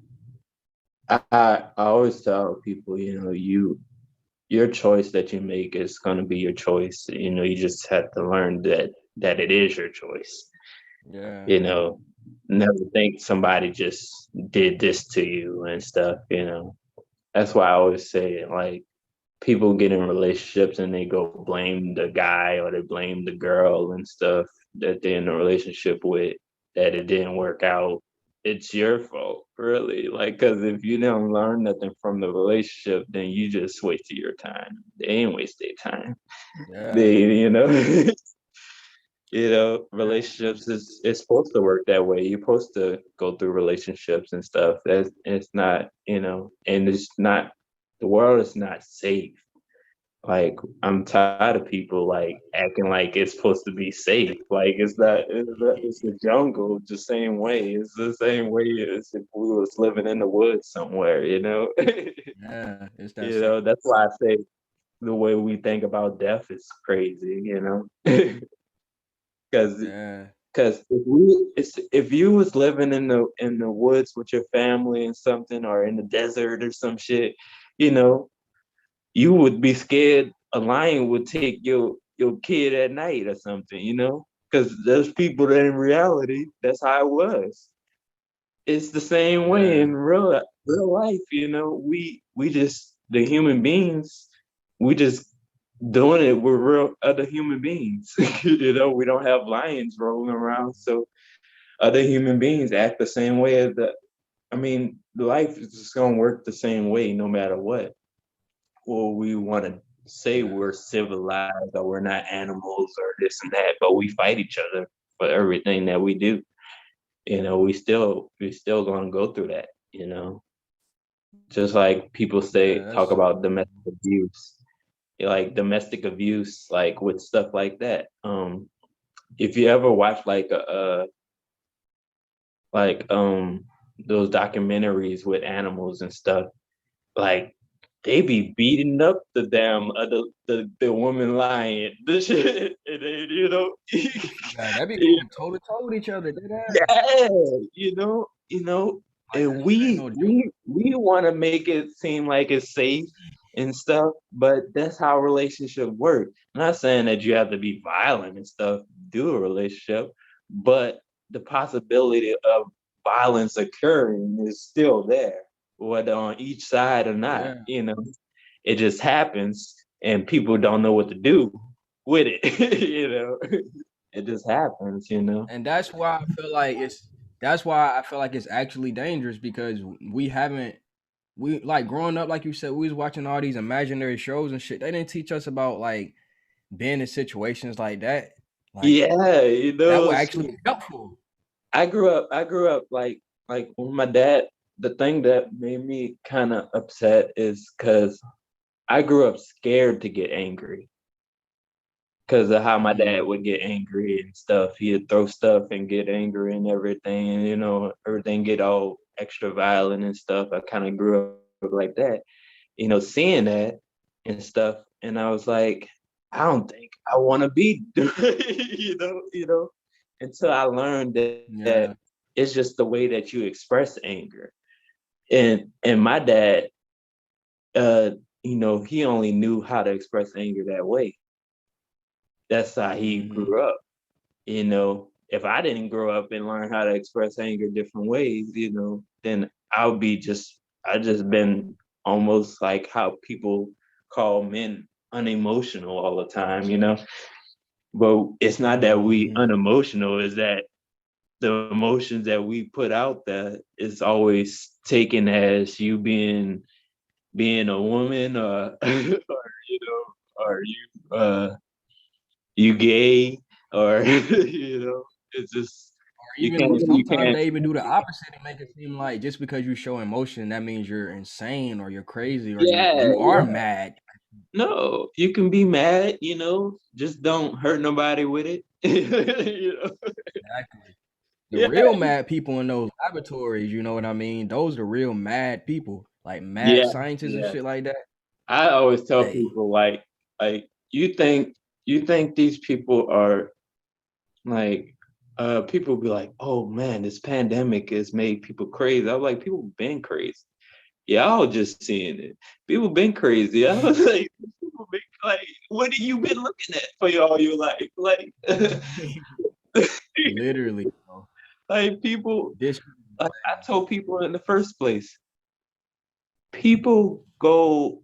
I always tell people, your choice that you make is gonna be your choice. You just have to learn that it is your choice. Yeah. you know, Never think somebody just did this to you and stuff. That's why I always say, like, people get in relationships and they go blame the guy or they blame the girl and stuff that they're in a relationship with, that it didn't work out. It's your fault, really. Like, because if you don't learn nothing from the relationship, then you just wasted your time. They ain't waste their time. Yeah. They. Relationships is it's supposed to work that way. You're supposed to go through relationships and stuff. It's not, and it's not the world is not safe. Like, I'm tired of people like acting like it's supposed to be safe. Like, it's the jungle the same way. It's the same way as if we was living in the woods somewhere. Yeah. It's that same. That's why I say the way we think about death is crazy. Because Yeah. Because if you was living in the woods with your family and something, or in the desert or some shit, you know, you would be scared a lion would take your kid at night or something, because there's people that in reality, that's how it was. It's the same way Yeah, in real life, we just the human beings, we just doing it with real other human beings. We don't have lions rolling around, so other human beings act the same way as the I mean, life is just gonna work the same way no matter what. Well, we want to say yeah, we're civilized or we're not animals or this and that, but we fight each other for everything that we do. We still gonna go through that. Just like people yeah. talk That's about domestic abuse, like domestic abuse, like with stuff like that. If you ever watch like those documentaries with animals and stuff, like they be beating up the damn the woman lion. This shit, and then, yeah. That be going toe to toe with each other. Dead ass. yeah, Like and that shit ain't we no joke. we we want to make it seem like it's safe and stuff, but that's how relationships work. I'm not saying that you have to be violent and stuff to do a relationship, but the possibility of violence occurring is still there, whether on each side or not. Yeah. It just happens, and people don't know what to do with it. It just happens. And that's why I feel like it's actually dangerous because we haven't we like growing up, like you said, we was watching all these imaginary shows and shit. They didn't teach us about like being in situations like that. Like Yeah, that would actually be helpful. I grew up like with my dad. The thing that made me kind of upset is because I grew up scared to get angry because of how my dad Mm, would get angry and stuff. He'd throw stuff and get angry and everything, and everything get all extra violent and stuff. I kind of grew up like that, seeing that and stuff, and I was like, I don't think I want to be, until I learned that yeah. it's just the way that you express anger. And my dad, uh, he only knew how to express anger that way. That's how he Hmm. grew up. If I didn't grow up and learn how to express anger different ways, then I just been almost like how people call men unemotional all the time. But it's not that we Hmm. unemotional, is that the emotions that we put out there is always taken as you being a woman, or or you gay, or it's just Or you even can't you sometimes can't they even do the opposite and make it seem like just because you show emotion, that means you're insane or you're crazy or yeah, you are yeah. mad. No, you can be mad, just don't hurt nobody with it. Exactly. The Yeah, real mad people in those laboratories, you know what I mean? Those are real mad people, like mad yeah, scientists and yeah. shit like that. I always tell Hey, people like you think these people are like people be like, oh man, this pandemic has made people crazy. I'm like, people been crazy. Y'all just seeing it. People been crazy. I was like, people been like, what have you been looking at for all your life? Like, literally, bro. like people. This shit is Like I wild. told people in the first place, people go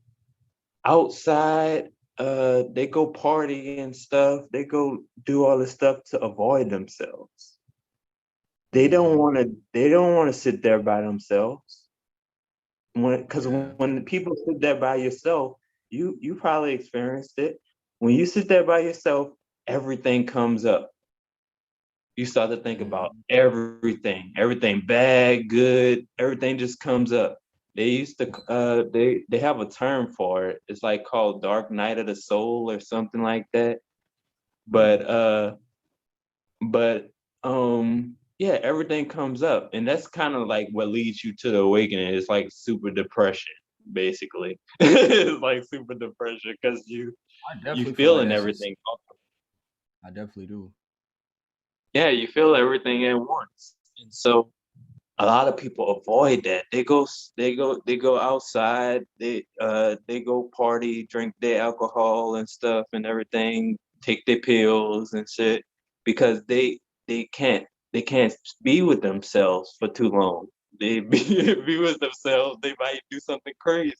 outside. They go party and stuff. They go do all this stuff to avoid themselves. They don't Mhm. want to. They don't want to sit there by themselves. Because Yeah. when people sit there by yourself, you probably experienced it. When you sit there by yourself, everything comes up. You start to think about Mhm. everything bad, good, everything just comes up. They have a term for it. It's like called dark night of the soul or something like that. But yeah, everything comes up, and that's kind of like what leads you to the awakening. It's like super depression, basically. It's like super depression because I you definitely feel like feeling that's everything. I definitely do. Yeah, you feel everything at once, and so a lot of people avoid that. They go outside. They go party, drink their alcohol and stuff and everything, take their pills and shit because they can't they can't be with themselves for too long. They be with themselves, they might do something crazy,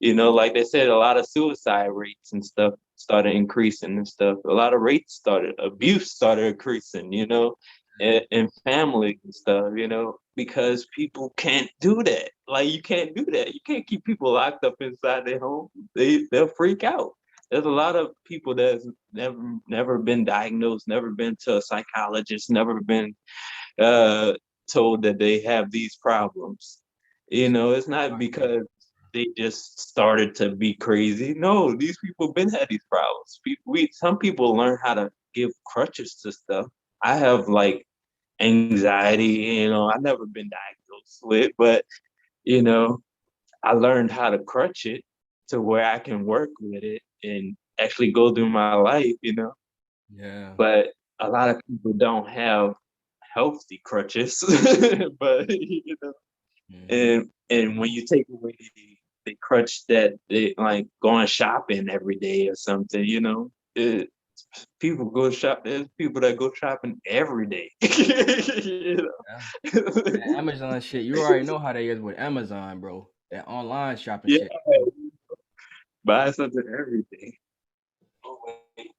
you know. Like they said, a lot of suicide rates and stuff started increasing and stuff. A lot of abuse started increasing, and family and stuff, because people can't do that. Like you can't do that. You can't keep people locked up inside their home. They'll freak out. There's a lot of people that's never been diagnosed, never been to a psychologist, never been uh, told that they have these problems. It's not because they just started to be crazy. No, these people been had these problems. Some people learn how to give crutches to stuff. I have like anxiety, I've never been diagnosed with, but you know, I learned how to crutch it to where I can work with it and actually go through my life. Yeah. But a lot of people don't have healthy crutches, but Hmm. and when you take away the crutch that they like going shopping every day or something, people go shop. There's people that go shopping every day. Yeah. That Amazon shit, you already know how they is with Amazon, bro. That online shopping Yeah, shit. Bro. buy something every day. Oh wait,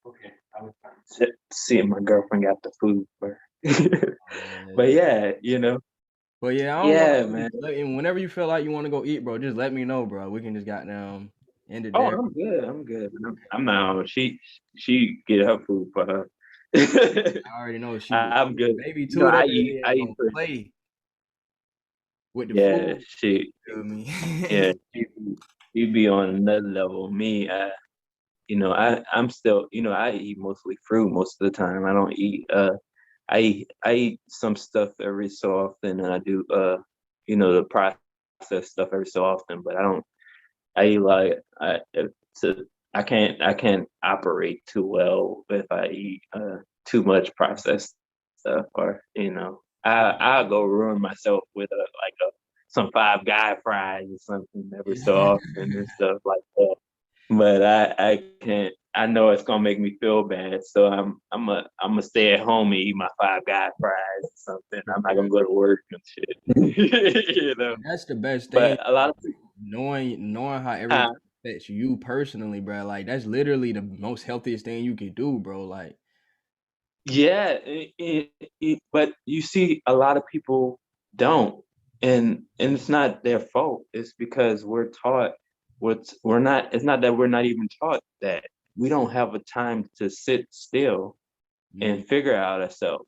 okay. I was trying to see if my girlfriend got the food for her. But Yeah. yeah. But yeah, I don't know. Yeah, man. Whenever you feel like you want to go eat, bro, just let me know, bro. We can just got down end it Oh, there. I'm good. I'm good. I'm not. She get her food for her. I already know I'm she good. baby too. That lady I ain't eat gonna pretty. play with the Yeah, food. Feel yeah, me? she be on another level. Me, I'm still, I eat mostly fruit most of the time. I don't eat. I eat some stuff every so often, and I do, the processed stuff every so often. But I eat like, to, I can't operate too well if I eat too much processed stuff, I'll go ruin myself with some Five Guy fries or something every so often and stuff like that. But I can't. I know it's gonna make me feel bad, so I'm gonna stay at home and eat my Five Guy fries or something. I'm not gonna go to work and shit, And that's the best thing, But a lot of people, knowing how huh? everything affects you personally, bro. Like that's literally the most healthiest thing you can do, bro. Like, Yeah, but you see, a lot of people don't, and it's not their fault. It's because we're taught we're not. It's not that we're not even taught that we don't have a time to sit still mm, and figure out ourselves.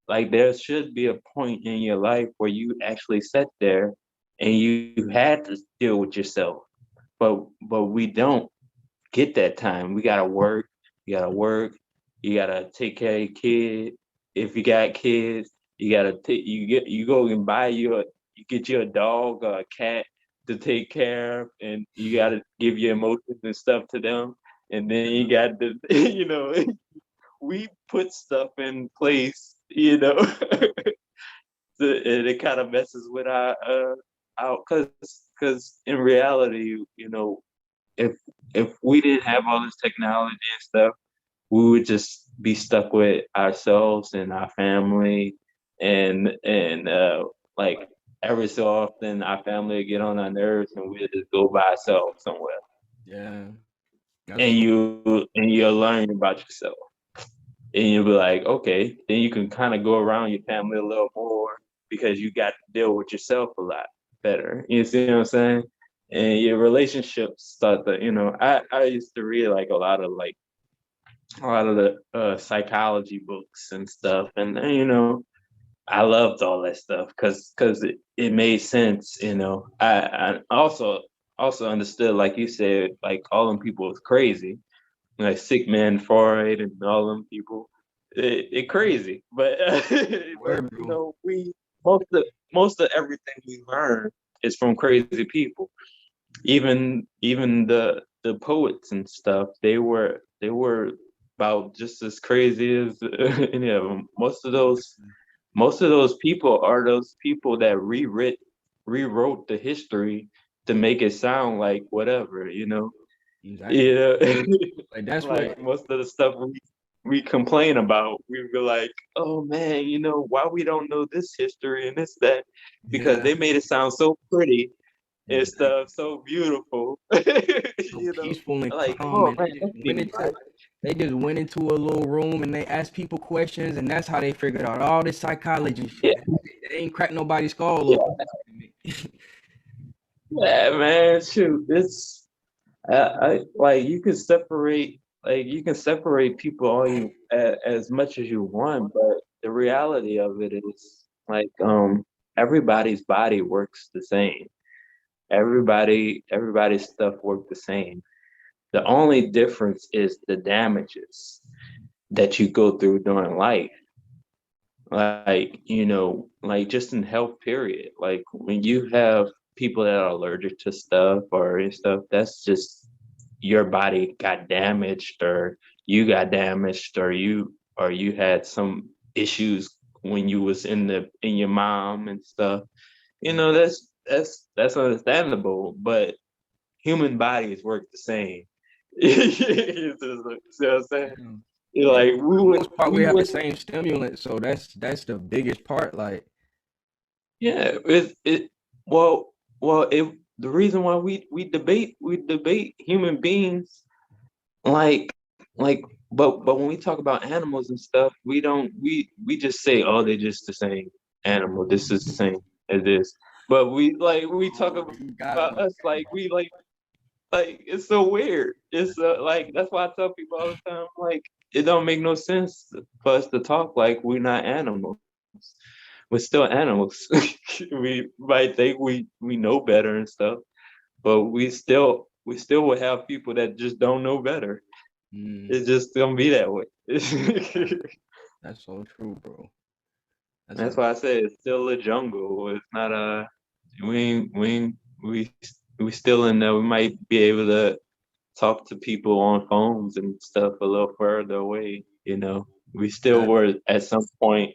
Like there should be a point in your life where you actually sat there and you had to deal with yourself. But we don't get that time. We gotta work. You gotta work. You gotta take care of your kid. If you got kids, you go and you get you a dog or a cat to take care of, and you gotta give your emotions and stuff to them. And then you got the we put stuff in place, and it kind of messes with our because in reality, if if we didn't have all this technology and stuff, we would just be stuck with ourselves and our family, and like every so often our family would get on our nerves and we'd just go by ourselves somewhere, yeah, that's and true. you'll learn about yourself, and you'll be like, okay, then you can kind of go around your family a little more because you got to deal with yourself a lot better. You see what I'm saying? And your relationships start to, I used to read like a lot of the psychology books and stuff, and I loved all that stuff because it made sense. I also understood, like you said, like all them people was crazy, like sick man Freud and all them people. It crazy, but but Word, bro. we most of most of everything we learn is from crazy people. Even the poets and stuff, they were about just as crazy as any of them. Most of those most of those people are those people that rewrote the history to make it sound like whatever, you know. Exactly. Yeah. Like that's what. Like most of the stuff we complain about, we be like, oh man, you know, why we don't know this history and this, that, because Yeah. they made it sound so pretty and Exactly. stuff, so beautiful. So You know, peaceful and like, come calm, on, and man, that's even right. they just went into a little room and they asked people questions, and that's how they figured out all this psychology Yeah, shit. They ain't cracked nobody's skull yeah, open. yeah, man. Shoot, it's I like you can separate people as much as you want, but the reality of it is like everybody's body works the same. Everybody's stuff work the same. The only difference is the damages that you go through during life. Like, you know, like just in health period. Like when you have people that are allergic to stuff or and stuff, that's just your body got damaged or you got damaged or you had some issues when you was in your mom and stuff. You know, that's understandable, but human bodies work the same. You see what I'm saying? Yeah. Yeah, Like for the most part, we we have the would same stimulant, so that's the biggest part. Like, yeah, it well it the reason why we debate human beings like but when we talk about animals and stuff, we just say, oh, they're just the same animal. This is the same as this. But we talk oh, about you us gotta be like it's so weird. It's like that's why I tell people all the time, like it don't make no sense for us to talk like we're not animals. We're still animals. We might think we know better and stuff, but we still will have people that just don't know better. mm, It's just gonna be that way. that- that's so true, bro. That's That's a why I say it's still a jungle. It's not a we ain't- we still in there. We might be able to talk to people on phones and stuff a little further away. You know, we still that, were at some point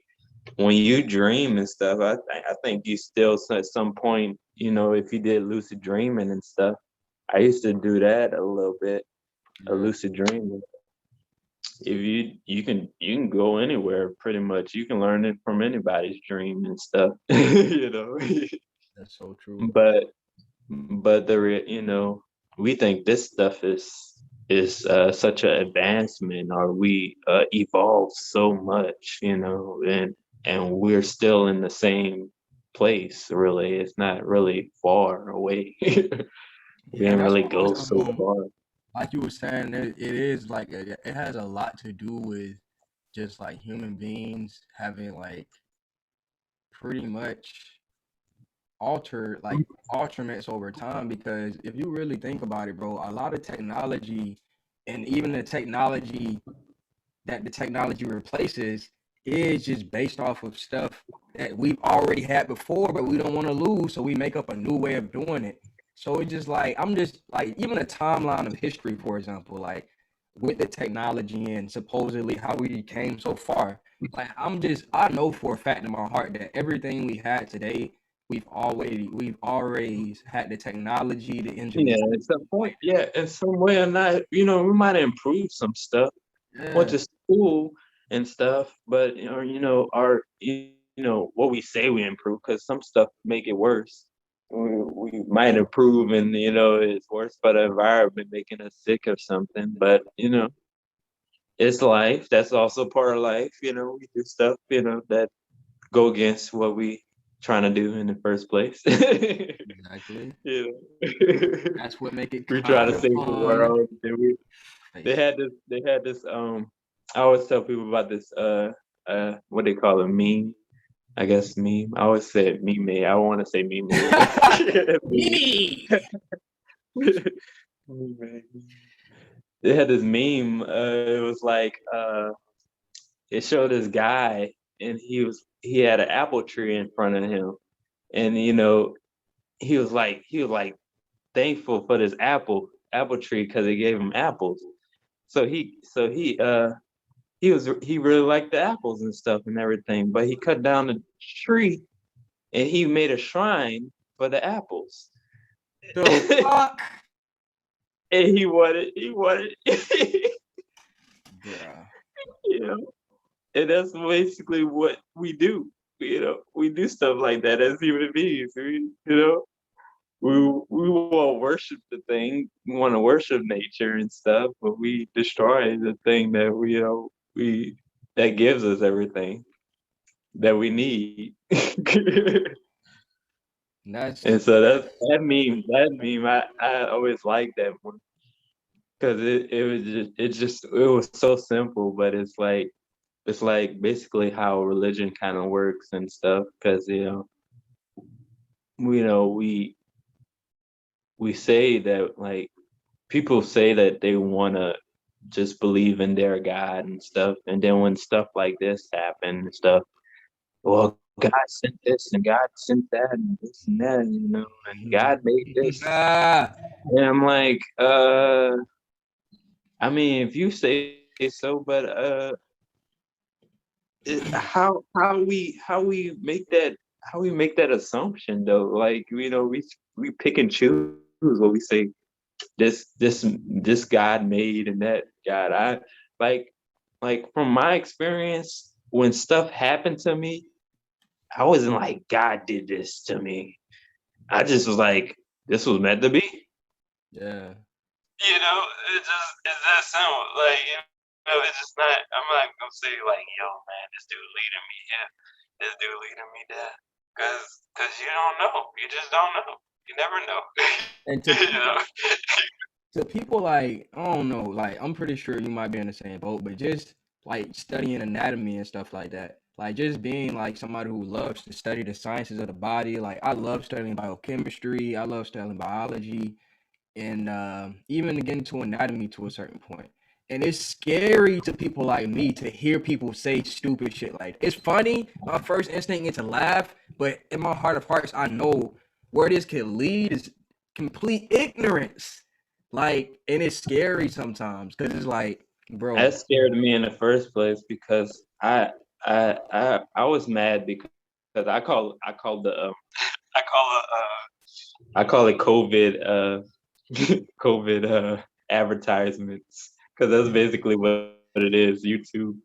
when you dream and stuff. I think you still at some point. You know, if you did lucid dreaming and stuff, I used to do that a little bit. A yeah, lucid dreaming. If you can go anywhere pretty much. You can learn it from anybody's dream and stuff. You know. that's so true. but you know, we think this stuff is such an advancement, or we evolved so much, you know, and we're still in the same place. Really, it's not really far away. We Yeah, didn't that's really what was go so far. like you were saying. It is like it has a lot to do with just like human beings having like pretty much altered like alternate over time, because if you really think about it, bro, a lot of technology and even the technology replaces is just based off of stuff that we've already had before, but we don't want to lose, so we make up a new way of doing it. So it's just like I'm just like even a timeline of history, for example, like with the technology and supposedly how we came so far. Like I know for a fact in my heart that everything we had today, we've always had the technology, the Yeah, ingenuity. at some point, yeah, in some way or not, you know, we might improve some stuff, which Yeah, is cool and stuff, but our what we say we improve, because some stuff make it worse. We might improve, and it's worse for the environment, making us sick or something. But it's life. That's also part of life. We do stuff that go against what we trying to do in the first place. exactly. you That's what make it we try to kind of save the fun. world. And they had this I always tell people about this what they call a meme. I guess meme. I always said meme. I don't want to say meme. Me. Meme. They had this meme. It was like it showed this guy, and he had an apple tree in front of him, and he was like thankful for this apple tree because it gave him apples. So he he really liked the apples and stuff and everything, but he cut down the tree and he made a shrine for the apples. The fuck, And he wanted, bruh. you know, and that's basically what we do. We do stuff like that as human beings. We want to worship the thing, we want to worship nature and stuff, but we destroy the thing that we that gives us everything that we need. That's And so that meme, I always liked that one because it was so simple, but it's like basically how religion kind of works and stuff. Because you know we say that, like, people say that they want to just believe in their God and stuff, and then when stuff like this happen and stuff, well, God sent this and God sent that and this and that, and God made this. nah. And I'm like, I mean, if you say so, but how we make that assumption though? Like, we pick and choose what we say. This God made and that God. I like from my experience, when stuff happened to me, I wasn't like, God did this to me. I just was like, this was meant to be. Yeah. It's that simple. Like, it's just not. I'm not gonna say like, yo, man, this dude leading me here, this dude leading me there, cause you don't know. You just don't know. You never know. And to people, like, I don't know, like, I'm pretty sure you might be in the same boat, but just like studying anatomy and stuff like that, like just being like somebody who loves to study the sciences of the body. Like, I love studying biochemistry, I love studying biology, and even to get into anatomy to a certain point. And it's scary to people like me to hear people say stupid shit like that. It's funny. My first instinct is to laugh, but in my heart of hearts, I know where this could lead is complete ignorance. Like, and it's scary sometimes because it's like, bro, That scared me in the first place because I was mad because I call it I call it COVID COVID advertisements, because that's basically what it is. YouTube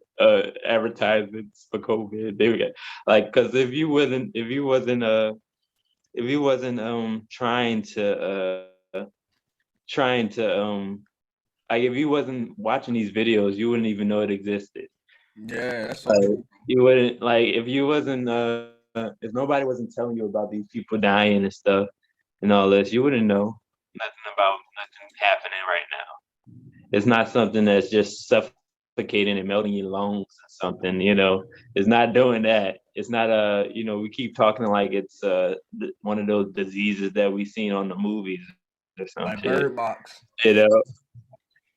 advertisements for COVID. They would get, like, because if you wasn't trying to like, if you wasn't watching these videos, you wouldn't even know it existed. yeah, that's so Like, true. you wouldn't, like, if you wasn't if nobody wasn't telling you about these people dying and stuff and all this, you wouldn't know nothing about nothing happening right now. It's not something that's just suffocating and melting your lungs or something. It's not doing that. It's not we keep talking like it's one of those diseases that we seen on the movies or some shit. Like Bird Box. You know,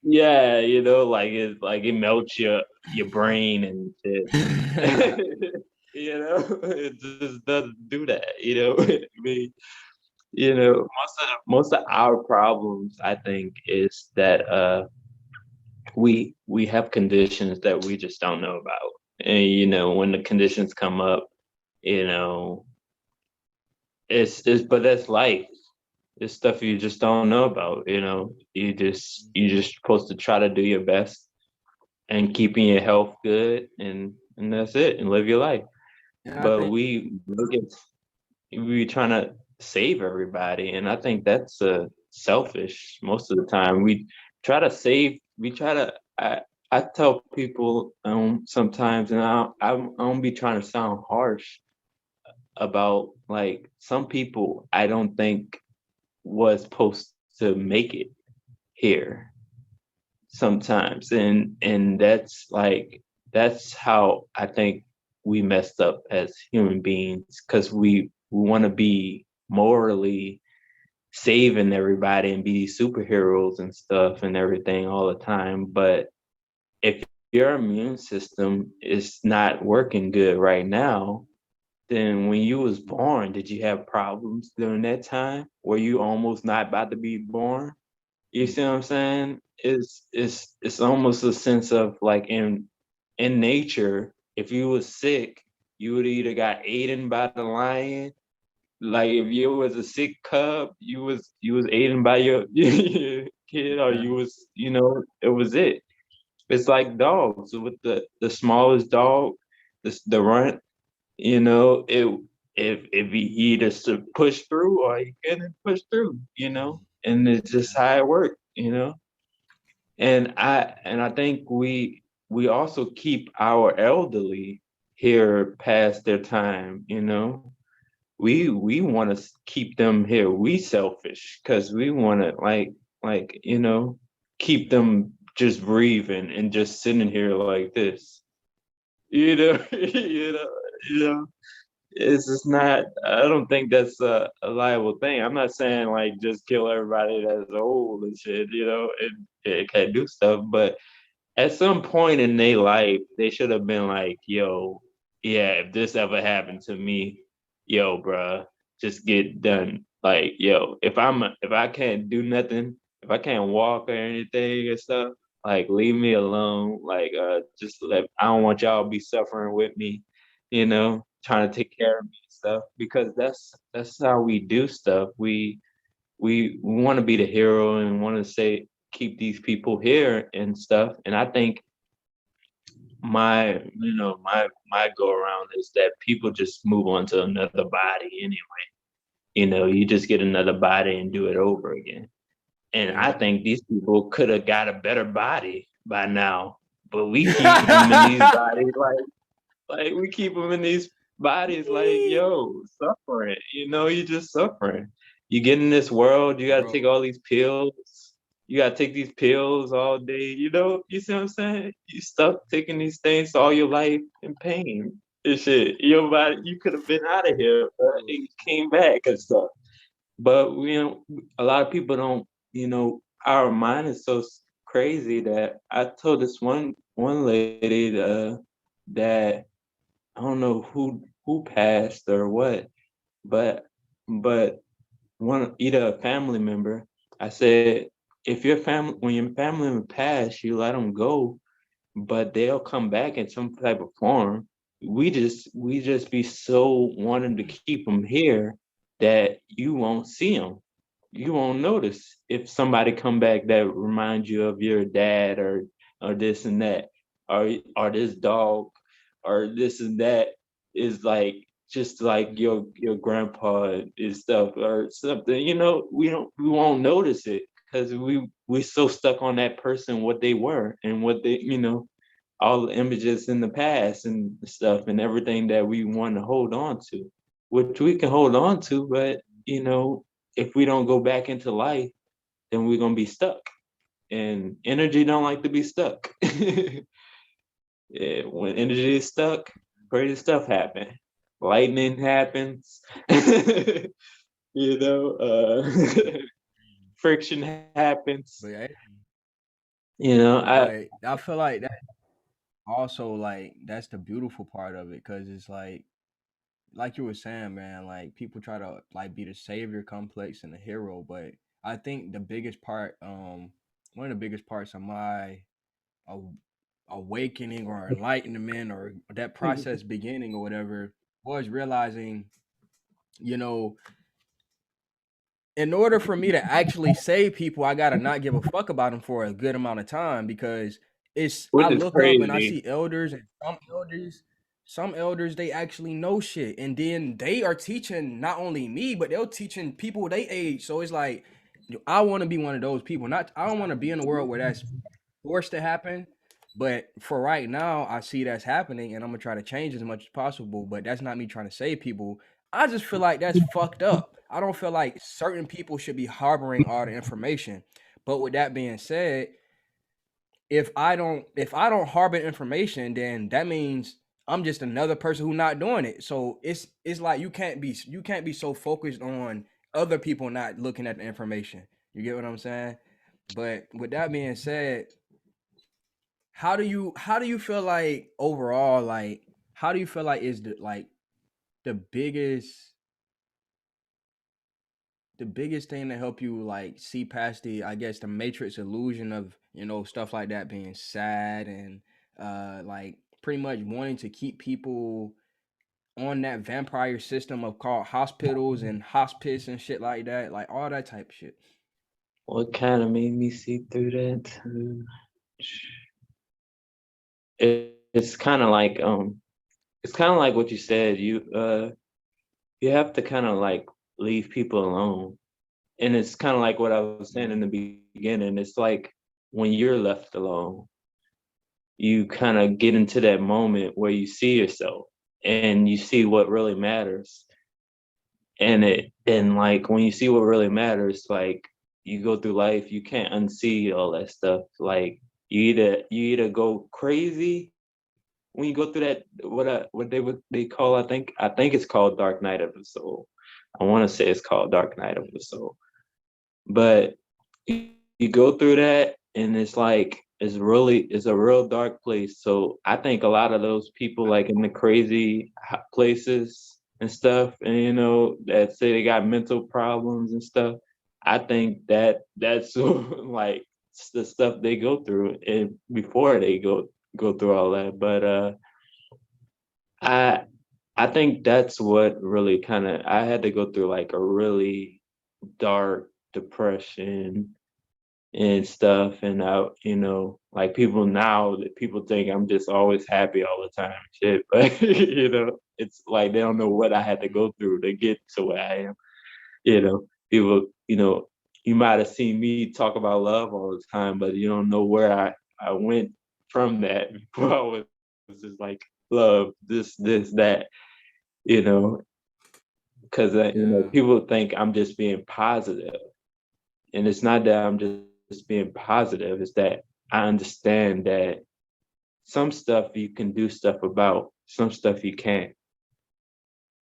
yeah, like it melts your brain and shit. It just doesn't do that. I mean, most of our problems, I think, is that we have conditions that we just don't know about. And when the conditions come up, you know, it's but that's life. It's stuff you just don't know about. You just supposed to try to do your best and keeping your health good, and that's it, and live your life. And I But think, we trying to save everybody, and I think that's selfish most of the time. We try to I tell people sometimes, and I don't be trying to sound harsh about, like, some people I don't think was supposed to make it here sometimes, and that's how I think we messed up as human beings, because we want to be morally saving everybody and be superheroes and stuff and everything all the time. But if your immune system is not working good right now, then when you was born, did you have problems during that time? Were you almost not about to be born? You see what I'm saying? It's almost a sense of, like, in nature, if you was sick, you would either got eaten by the lion. Like if you was a sick cub, you was eaten by your, your kid, or you was, it was it. It's like dogs with the smallest dog, the runt, it if he either push through or he couldn't push through, and it's just how it worked. And I think we also keep our elderly here past their time. We want to keep them here. We selfish because we want to keep them just breathing and just sitting here like this. You know, you know. It's just not. I don't think that's a liable thing. I'm not saying like just kill everybody that's old and shit. And can't do stuff, but at some point in their life, they should have been like, yo, yeah, if this ever happened to me, yo, bruh, just get done. Like, yo, if I can't do nothing, if I can't walk or anything and stuff, like leave me alone. Like, just I don't want y'all to be suffering with me, trying to take care of me and stuff. Because that's how we do stuff. We want to be the hero and want to say keep these people here and stuff. And I think my go around is that people just move on to another body anyway. You just get another body and do it over again. And I Yeah. think these people could have got a better body by now, but we keep them in these bodies like we keep them in these bodies like, yo, suffering. You just suffering. You get in this world, you gotta Bro, take all these pills. You gotta take these pills all day. You see what I'm saying? You stuck taking these things all your life in pain and shit. Your body, you could have been out of here, but bro, you came back and stuff. But a lot of people don't. Our mind is so crazy that I told this one lady that I don't know who passed or what, but but one either a family member. I said, if your family when your family member pass, you let them go, but they'll come back in some type of form. We just be so wanting to keep them here that you won't see them. You won't notice if somebody come back that reminds you of your dad or this and that, or this dog or this and that is like just like your grandpa and stuff or something. We won't notice it because we so stuck on that person, what they were and what they, all the images in the past and stuff and everything that we want to hold on to, which we can hold on to, but if we don't go back into life, then we're gonna be stuck. And energy don't like to be stuck. Yeah, when energy is stuck, crazy stuff happen. Lightning happens. you know, uh, friction happens. but yeah, I but I feel like that also like that's the beautiful part of it because it's like you were saying, man, like people try to like be the savior complex and the hero, but I think the biggest part, one of the biggest parts of my aw- awakening or enlightenment or that process beginning or whatever was realizing, you know, in order for me to actually save people, I gotta not give a fuck about them for a good amount of time because it's I which is look up and I crazy. see elders and some elders they actually know shit, and then they are teaching not only me but they're teaching people they age. So it's like I want to be one of those people. Not I don't want to be in a world where that's forced to happen. But for right now, I see that's happening, and I'm gonna try to change as much as possible. But that's not me trying to save people. I just feel like that's fucked up. I don't feel like certain people should be harboring all the information. But with that being said, if I don't harbor information, then that means I'm just another person who not doing it. So it's like you can't be so focused on other people not looking at the information. You get what I'm saying? But with that being said, how do you feel like overall, like how do you feel like is the biggest the biggest thing to help you like see past the, I guess, the matrix illusion of stuff like that being sad and like pretty much wanting to keep people on that vampire system of called hospitals and hospice and shit like that, like all that type of shit. What kind of made me see through that? It's kind of like it's kind of like what you said. You have to kind of like leave people alone, and it's kind of like what I was saying in the beginning. It's like when you're left alone, you kind of get into that moment where you see yourself and you see what really matters. And like when you see what really matters, like you go through life, you can't unsee all that stuff. Like you either go crazy when you go through that what they call, I think it's called Dark Night of the Soul. I want to say it's called Dark Night of the Soul. But you go through that and it's like it's a real dark place. So I think a lot of those people like in the crazy places and stuff, and that say they got mental problems and stuff, I think that's like the stuff they go through and before they go through all that. But I I think that's what really kind of I had to go through like a really dark depression and stuff. And like people think I'm just always happy all the time, shit. But it's like they don't know what I had to go through to get to where I am. People, you might have seen me talk about love all the time, but you don't know where I went from that before I was just like love, this, that, you know, because Yeah. people think I'm just being positive, and it's not that I'm just being positive. It's that I understand that some stuff you can do stuff about, some stuff you can't.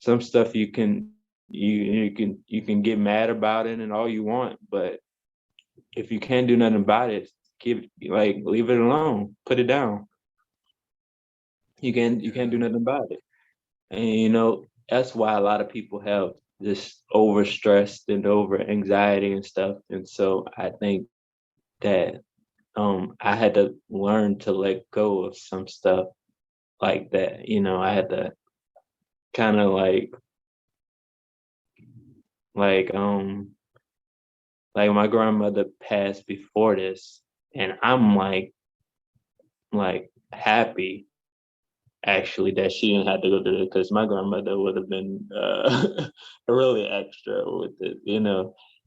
Some stuff you can get mad about it and all you want, but if you can't do nothing about it, leave it alone, put it down. You can't do Yeah. nothing about it. And that's why a lot of people have this over stressed and over anxiety and stuff. And so I think that I had to learn to let go of some stuff like that. I had to kind of like like my grandmother passed before this, and I'm like happy actually that she didn't have to go through it, because my grandmother would have been really extra with it.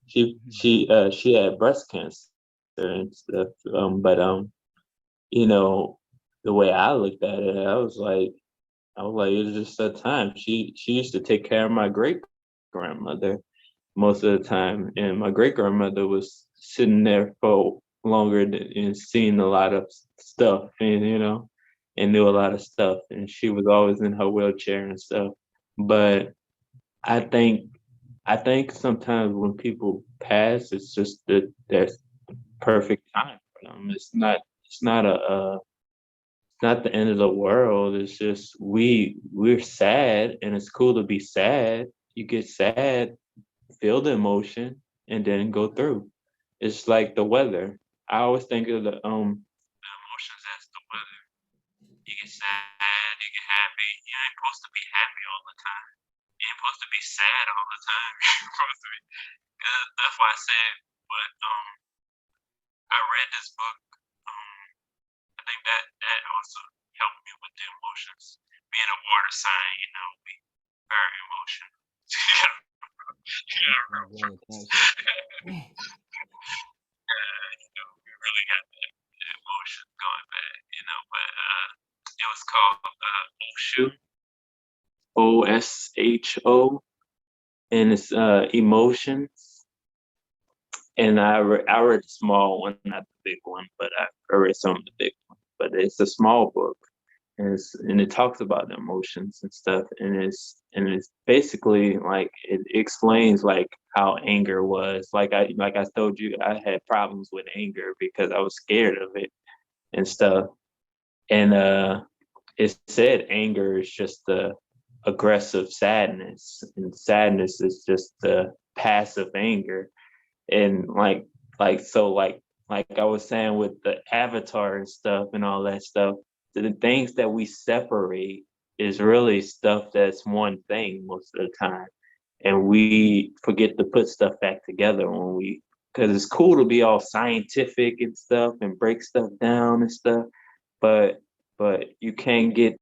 She had breast cancer and stuff. You know, the way I looked at it, I was like, it's just a time. She used to take care of my great grandmother most of the time, and my great grandmother was sitting there for longer and seeing a lot of stuff, and and knew a lot of stuff, and she was always in her wheelchair and stuff. But I think I think sometimes when people pass, it's just that there's perfect time for them. It's not the end of the world. It's just we're sad, and it's cool to be sad. You get sad, feel the emotion, and then go through. It's like the weather. I always think of the emotions as the weather. You get sad, you get happy. You ain't supposed to be happy all the time. You ain't supposed to be sad all the time. You're supposed to be. That's why I said. But I read this book. Um, I think that also helped me with the emotions. Being a water sign, we very emotional. Yeah, Yeah, real very first. intensive. We really got the emotions going back, but it was called Oshu, Osho, and it's emotions. And I read the small one, not the big one, but I read some of the big one. But it's a small book, and it talks about the emotions and stuff, and it's basically like it explains like how anger was. Like I told you, I had problems with anger because I was scared of it and stuff. And it said anger is just the aggressive sadness, and sadness is just the passive anger. And like I was saying with the avatar and stuff and all that stuff, the things that we separate is really stuff that's one thing most of the time. And we forget to put stuff back together because it's cool to be all scientific and stuff and break stuff down and stuff. But you can't get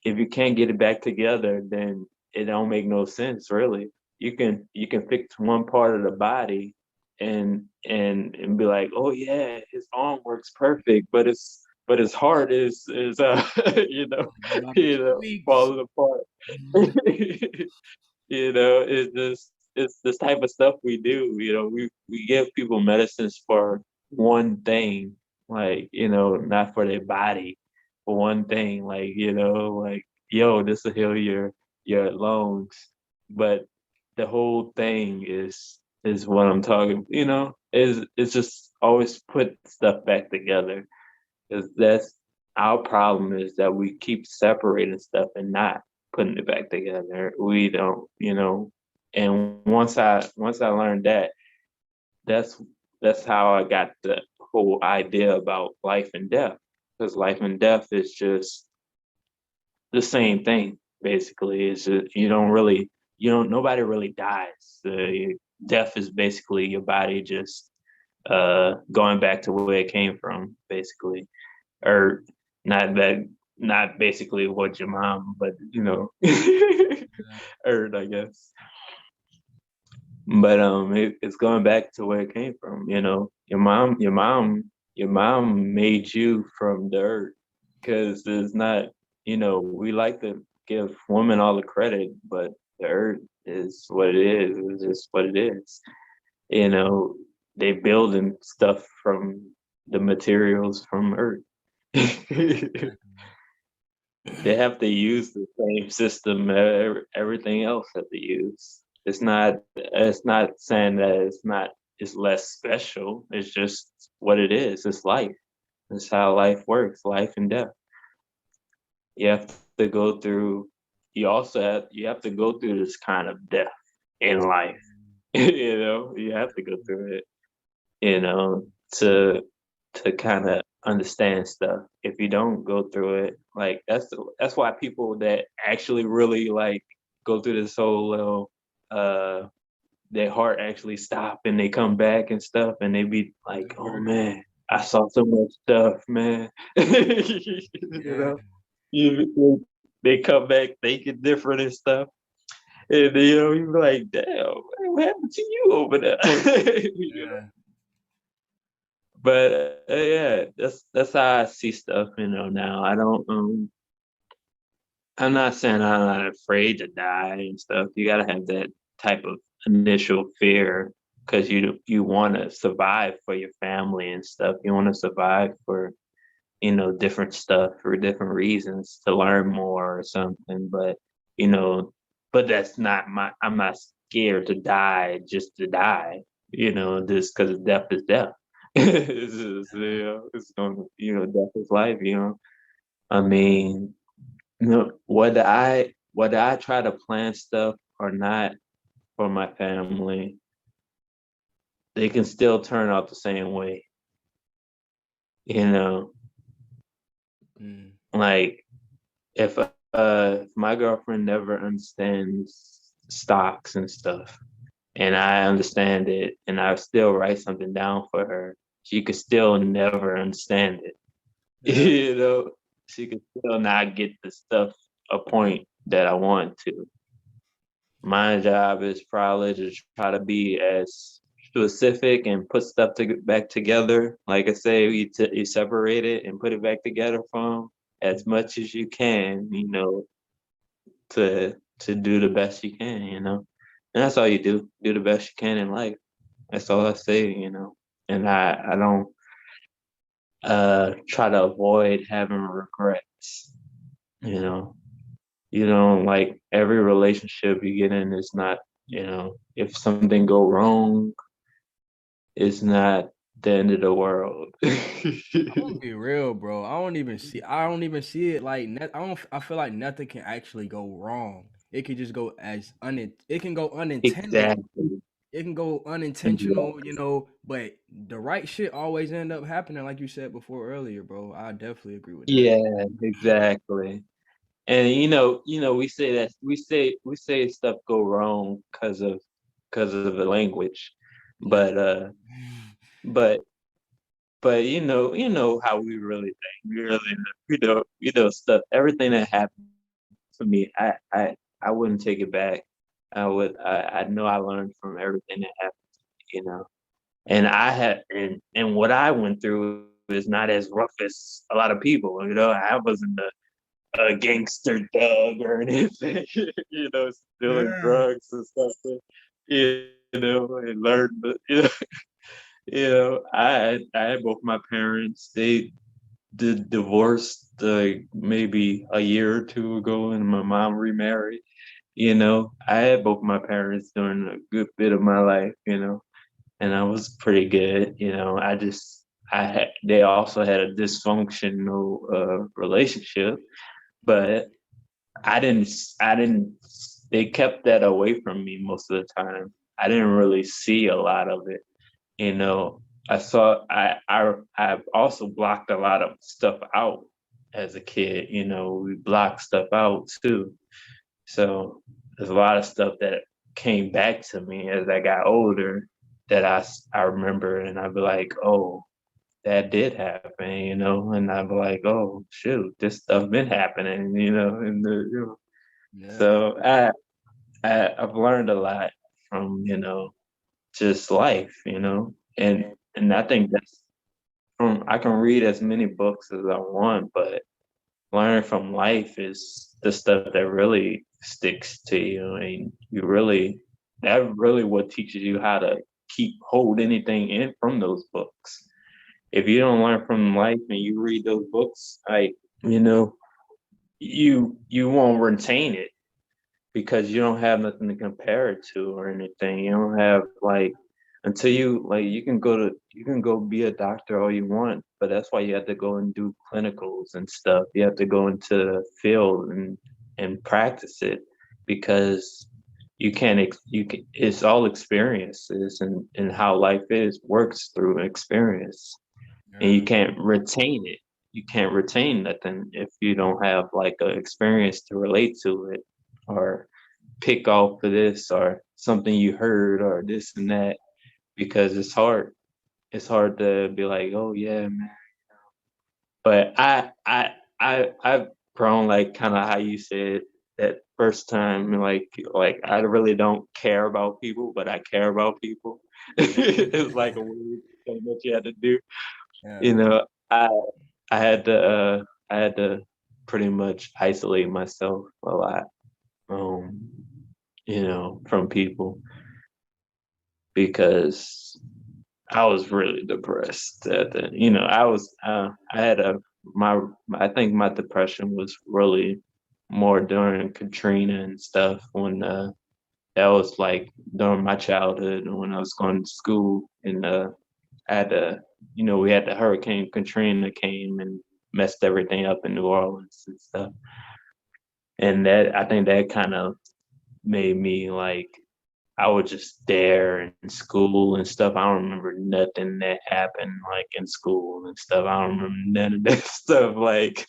if you can't get it back together, then it don't make no sense really. You can fix one part of the body and be like, oh yeah, his arm works perfect, but his heart is you know About the 2 weeks. falling apart. It's just it's this type of stuff we do. We give people medicines for one thing, like, not for their body, for one thing, like, yo, this will heal your lungs, but the whole thing is what I'm talking. Is just always put stuff back together, because that's our problem, is that we keep separating stuff and not putting it back together. We don't, and once I learned that, that's that's how I got the whole idea about life and death. Because life and death is just the same thing, basically. It's just, nobody really dies. Death is basically your body just going back to where it came from, basically. Or not that, not basically what your mom, but Earth, I guess. But it's going back to where it came from. Your mom made you from the earth, because there's not. We like to give women all the credit, but the earth is what it is. It's just what it is. You know, they building stuff from the materials from earth. They have to use the same system everything else have to use. It's not saying that it's less special. It's just what it is. It's life. It's how life works, life and death. You have to go through you have to go through this kind of death in life. You have to go through it, you know, to kind of understand stuff. If you don't go through it, like that's why people that actually really like go through this whole little their heart actually stop and they come back and stuff, and they be like, oh man, I saw so much stuff, man. you Yeah. know, they come back thinking different and stuff. And you be like, damn, man, what happened to you over there? Yeah. But yeah, that's how I see stuff. Now I don't. I'm not saying I'm not afraid to die and stuff. You gotta have that type of initial fear, because you want to survive for your family and stuff. You want to survive for different stuff for different reasons, to learn more or something. But you know, but that's not my. I'm not scared to die just to die. Just because death is death. It's just, it's going. Death is life. I mean, whether I try to plan stuff or not for my family, they can still turn out the same way. You know, Mm. like if my girlfriend never understands stocks and stuff, and I understand it, and I still write something down for her, she could still never understand it. Yeah. She could still not get the stuff a point that I want to. My job is probably to try to be as specific and put stuff back together. Like I say, you separate it and put it back together from as much as you can, to do the best you can. And that's all you do. Do the best you can in life. That's all I say. And I don't try to avoid having regrets. You know, like every relationship you get in is not, if something go wrong, it's not the end of the world. I'm gonna be real, bro. I don't even see it like I feel like nothing can actually go wrong. It can just go it can go unintended. Exactly. it can go unintentional, you know, but the right shit always end up happening, like you said before earlier, bro. I definitely agree with that. Yeah, exactly. And we say that we say stuff go wrong because of the language, Yeah. but but but how we really think. We really stuff. Everything that happened to me, I wouldn't take it back. I know I learned from everything that happened, you know. And I had and what I went through is not as rough as a lot of people. I wasn't a gangster thug or anything, stealing Yeah. drugs and stuff, and learn, I had both my parents. They did divorced maybe a year or two ago, and my mom remarried. I had both my parents during a good bit of my life, and I was pretty good. They also had a dysfunctional relationship, but I didn't, they kept that away from me most of the time. I didn't really see a lot of it. You know, I've also blocked a lot of stuff out as a kid. We blocked stuff out too. So there's a lot of stuff that came back to me as I got older that I remember, and I'd be like, oh, that did happen, and I'd be like, oh shoot, this stuff been happening, Yeah. so I've learned a lot from just life, and I think that's from I can read as many books as I want, but learning from life is the stuff that really sticks to you, and that really what teaches you how to hold anything in from those books. If you don't learn from life and you read those books, you know, you won't retain it because you don't have nothing to compare it to or anything. You don't have until you can go be a doctor all you want, but that's why you have to go and do clinicals and stuff. You have to go into the field and practice it because it's all experiences, and how life is works through experience, and you Yeah. can't retain it. You can't retain nothing if you don't have like an experience to relate to it, or pick off of this or something you heard or this and that, because it's hard. It's hard to be like, oh yeah, man. But I've grown, like kind of how you said that first time, like I really don't care about people, but I care about people. It's like a weird thing that you had to do. You Yeah. know, I I had to I had to pretty much isolate myself a lot, from people because I was really depressed at the, I had I think my depression was really more during Katrina and stuff when, that was like during my childhood and when I was going to school, and, I had to, we had the Hurricane Katrina came and messed everything up in New Orleans and stuff. And I think that kind of made me like, I was just there in school and stuff. I don't remember nothing that happened like in school and stuff. I don't remember none of that stuff. Like Mm.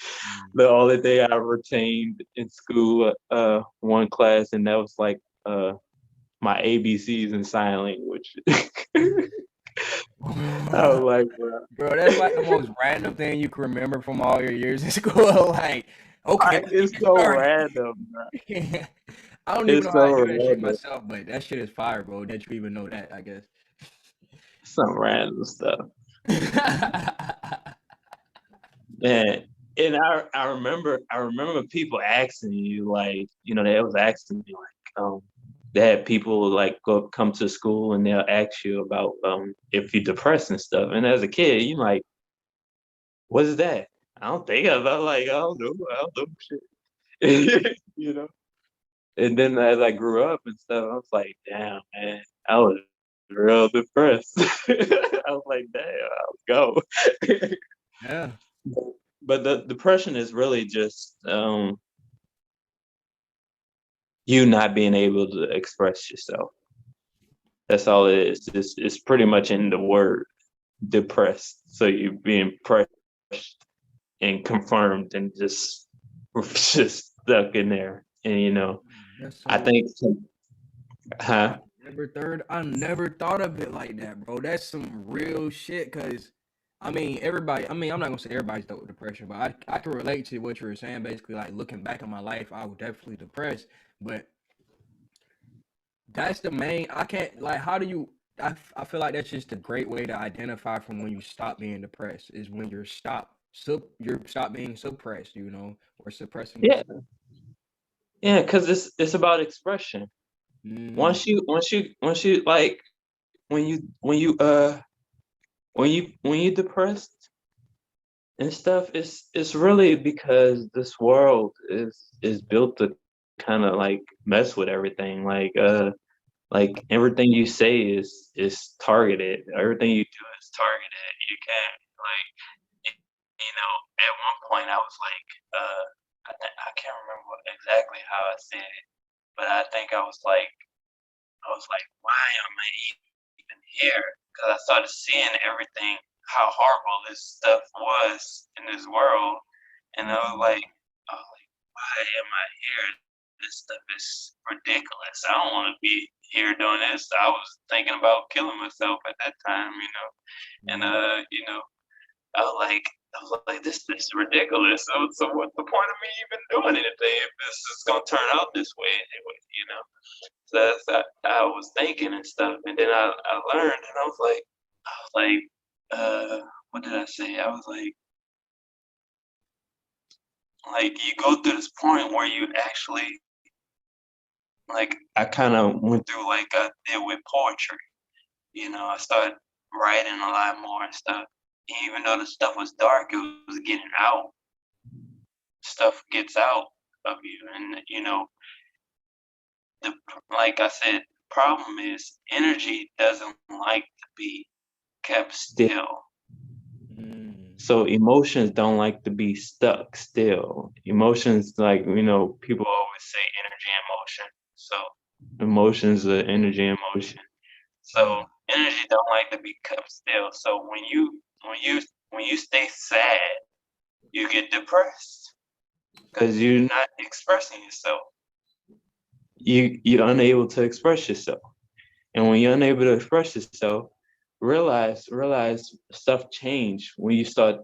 the only thing I retained in school, one class, and that was like my ABCs in sign language. I was like, bro, Bro, that's like the most random thing you can remember from all your years in school. Like, okay, let's it's get so started. random, bro. I don't even It's know how so to do that shit random. myself, but that shit is fire, bro. That you even know that, I guess. Some random stuff. And I remember people asking you, like, they was asking me like, they had people like come to school and they'll ask you about if you're depressed and stuff. And as a kid, you like, what is that? I don't think about, like, I don't know shit. And then as I grew up and stuff, I was like, damn man, I was real depressed. I was like, damn, I'll go. Yeah. But the depression is really just you not being able to express yourself. That's all it is. It's pretty much in the word depressed. So you're being pressed and confirmed and just stuck in there. And That's I so think, huh? I never thought of it like that, bro. That's some real shit. Cause I mean, everybody. I mean, I'm not gonna say everybody's dealt with depression, but I can relate to what you were saying. Basically, like looking back on my life, I was definitely depressed. But that's the main. I can't like. How do you? I feel like that's just a great way to identify from when you stop being depressed is when you're stop being suppressed. Or suppressing Yeah, yourself. yeah, because it's about expression. Mm, Once you like when you depressed and stuff, it's really because this world is built to kind of like mess with everything. Like everything you say is targeted. Everything you do is targeted. You can't like at one point I was like I can't remember exactly how I said it, but I think I was like, why am I even here? Because I started seeing everything, how horrible this stuff was in this world, and I was like, why am I here? This stuff is ridiculous. I don't want to be here doing this. I was thinking about killing myself at that time. And mm, I was like, this is ridiculous. So what's the point of me even doing anything if this is gonna turn out this way anyway? So I was thinking and stuff, and then I learned, and I was like, what did I say? I was like you go through this point where you actually like I kind of went through like I did with poetry. I started writing a lot more and stuff. Even though the stuff was dark, it was getting out. Stuff gets out of you, and the like I said, problem is energy doesn't like to be kept still. mm. So emotions don't like to be stuck still. Emotions, like, people always say energy and motion. So emotions are energy and motion. So Mm. energy don't like to be kept still. So when you stay sad, you get depressed because you're not expressing yourself. You're unable to express yourself. And when you're unable to express yourself, realize stuff change when you start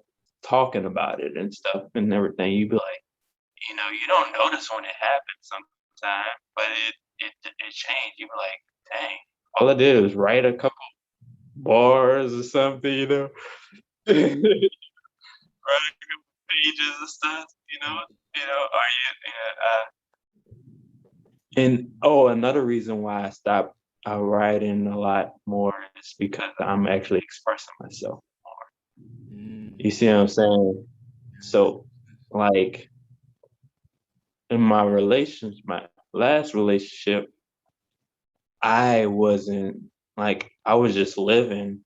talking about it and stuff and everything. You be like, you don't notice when it happens sometimes, but it changed. You be like, dang, all I did was write a couple bars or something. Write a couple pages and stuff. Are and another reason why I stopped writing a lot more is because I'm actually expressing myself. You Mm. see what I'm saying? So, like in my last relationship, I wasn't I was just living,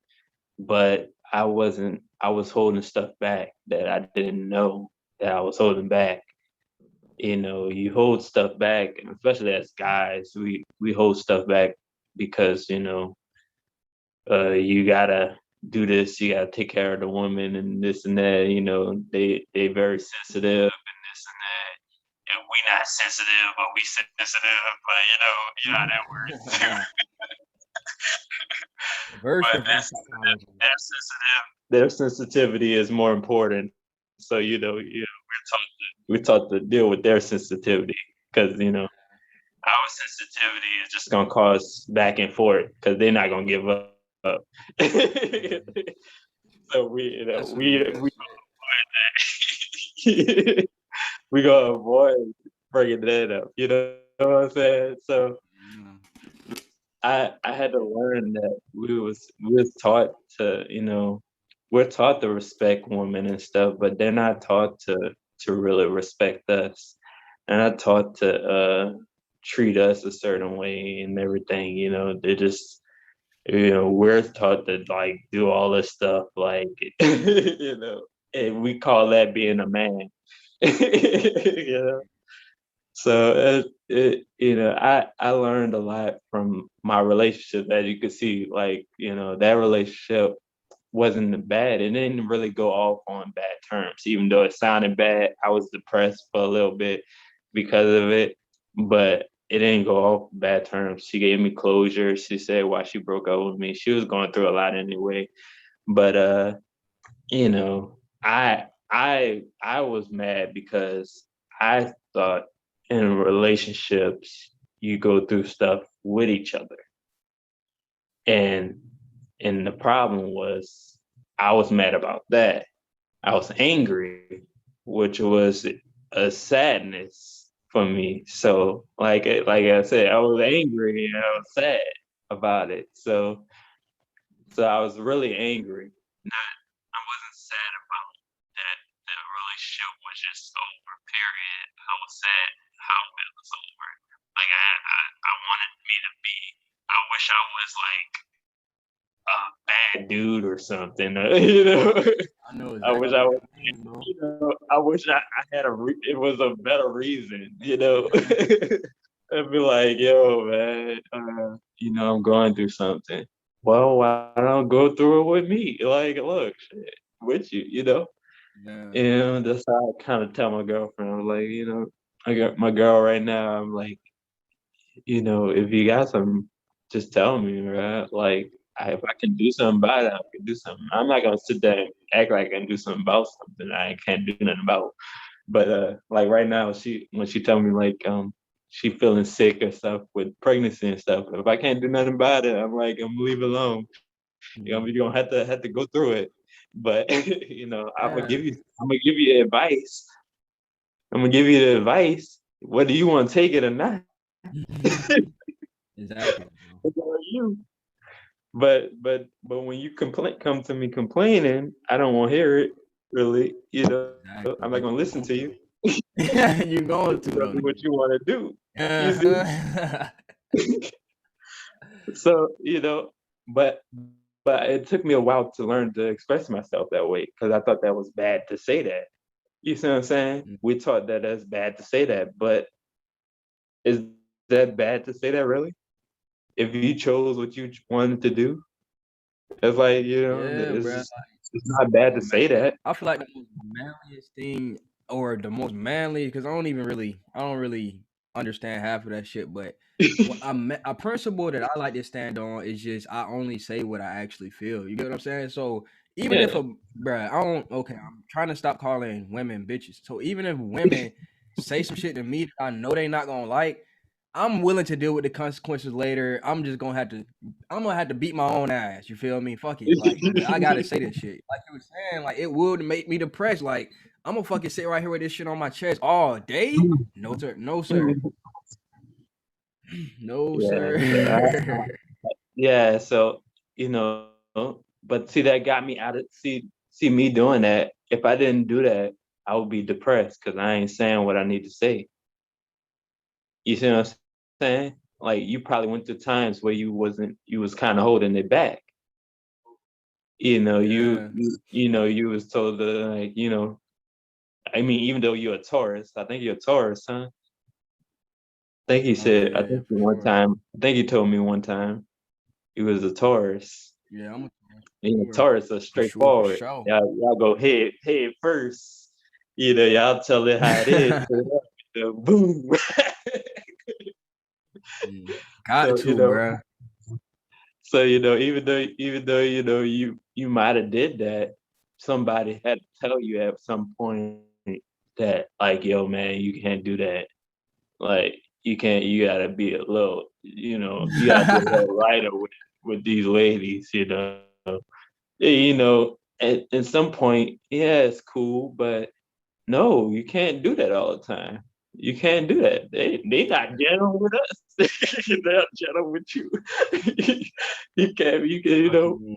but I was holding stuff back that I didn't know that I was holding back. You hold stuff back, and especially as guys, we hold stuff back because, you gotta do this, you gotta take care of the woman and this and that. They very sensitive and this and that. And we not sensitive, but we sensitive. But you know how that works. Verse But of psychology. their sensitivity is more important. So we're taught to deal with their sensitivity because our sensitivity is just gonna cause back and forth because they're not gonna give up. So That's some real shit. we gonna avoid bringing that up. You know what I'm saying? So Yeah. I had to learn that we was taught to we're taught to respect women and stuff, but they're not taught to really respect us. They're not taught to treat us a certain way and everything. They just we're taught to like do all this stuff like and we call that being a man. you know So I learned a lot from my relationship. As you could see, like that relationship wasn't bad. It didn't really go off on bad terms, even though it sounded bad. I was depressed for a little bit because of it, but it didn't go off bad terms. She gave me closure. She said why she broke up with me. She was going through a lot anyway. But you know, I was mad because I thought in relationships you go through stuff with each other. And and the problem was I was mad about that. I was angry, which was a sadness for me. So like I said, I was angry and I was sad about it. So I was really angry. I wasn't sad about that the relationship was just over, period. I was sad how it was over. Like I wanted me to be I wish I was like a bad dude or something. I know I wish exactly I what was, you mean, bro. I wish I had it was a better reason. I'd be like, yo, man, I'm going through something. Well, why don't go through it with me? Like, look, shit, with you. Yeah, And that's how I kind of tell my girlfriend, I'm like, I got my girl right now. I'm like, if you got something, just tell me, right? Like, if I can do something about it, I can do something. I'm not gonna sit there and act like I can do something about something I can't do nothing about. But like right now, when she tell me like she feeling sick or stuff with pregnancy and stuff, if I can't do nothing about it, I'm like, I'm gonna leave it alone. You're gonna have to go through it. But yeah, I'm gonna give you advice. I'm gonna give you the advice, whether you want to take it or not. exactly, bro. It's on you. But when you come to me complaining, I don't want to hear it. Really, I'm not gonna Exactly, but listen to you. you going Tell to me though. what you want to do. You see? Uh-huh. So but it took me a while to learn to express myself that way because I thought that was bad to say that. You see what I'm saying? We taught that that's bad to say that, but is that bad to say that really? If you chose what you wanted to do, it's like Yeah, bro. it's not bad to Man, say that. I feel like the most manliest thing, or the most manly, because I don't really understand half of that shit. But a principle that I like to stand on is just I only say what I actually feel. You get what I'm saying? So even if Yeah. bruh, I don't. Okay, I'm trying to stop calling women bitches. So even if women say some shit to me that I know they not gonna like, I'm willing to deal with the consequences later. I'm gonna have to beat my own ass. You feel me? Fuck it. Like, but I gotta say this shit. Like you were saying, like it would make me depressed. Like I'm gonna fucking sit right here with this shit on my chest all day. No sir. No sir. No Yeah. sir. Yeah. So, but see, that got me out of see me doing that. If I didn't do that, I would be depressed because I ain't saying what I need to say. You see what I'm saying? Like you probably went through times where you was kind of holding it back. Yeah. You was told to like, I mean, even though you're a Taurus, I think you're a Taurus, huh? Oh yeah, I yeah, think for sure. I think he told me one time he was a Taurus. Yeah, I'm a sure. Taurus are For sure, for straightforward. sure. Y'all go head first. Y'all tell it how it is. Boom. Mm. Got So to, bruh. even though you might have did that, somebody had to tell you at some point that like, yo, man, you can't do that. Like you can't. You gotta be a little. You gotta be a little lighter with these ladies. At some point, yeah, it's cool, but no, you can't do that all the time. You can't do that. They not gentle with us. They're not gentle with you. You can't. You can. Fucking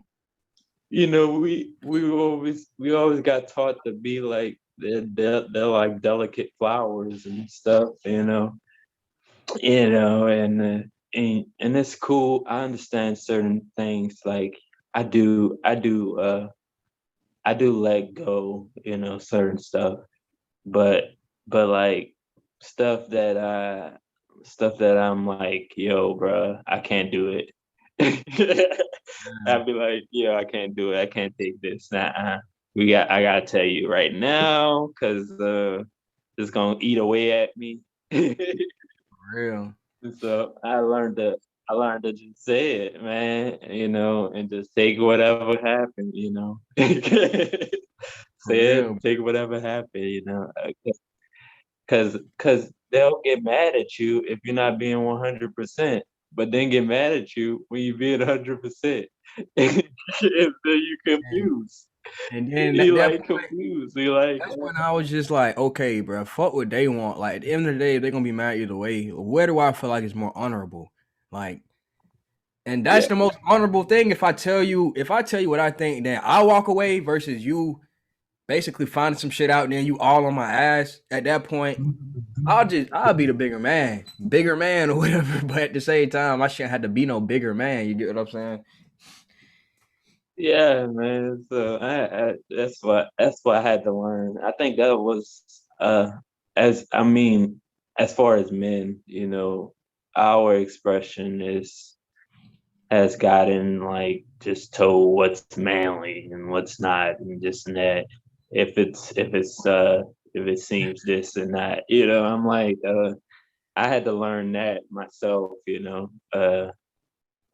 We always got taught to be like they're like delicate flowers and stuff. And it's cool. I understand certain things. Like I do let go. Certain stuff, but like stuff that I'm like, yo, bro, I can't do it. Yeah, I'd be like, yo, I can't do it. I can't take this. Nah, I gotta tell you right now, cause it's gonna eat away at me. for real. So I learned to just say it, man, and just take whatever happened, say For it, real. take whatever happened, cause they'll get mad at you if you're not being 100%, but then get mad at you when you're being 100%. And then you And, confused. and then at You that like point, confused. You like, that's when I was just like, okay, bro, fuck what they want. Like at the end of the day, they're gonna be mad either way. Where do I feel like it's more honorable? Like, and that's yeah, the most honorable thing. If I tell you what I think, then I walk away versus you basically finding some shit out and then you all on my ass. At that point, I'll be the bigger man or whatever. But at the same time, I shouldn't have to be no bigger man. You get what I'm saying? yeah, man. So that's what I had to learn. I think that was as I mean, as far as men, our expression is has gotten like just told what's manly and what's not and this and that. If it seems this and that, I'm like I had to learn that myself,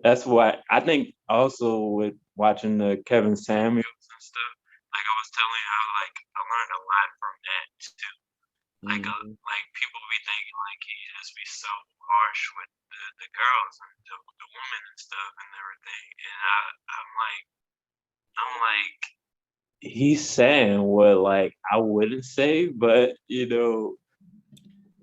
That's why I think also with watching the Kevin Samuels and stuff, like I was telling you, I learned a lot from that too. Mhm. Like people be thinking like he just be so harsh with the girls and the women and stuff and everything, and I'm like he's saying what like I wouldn't say, but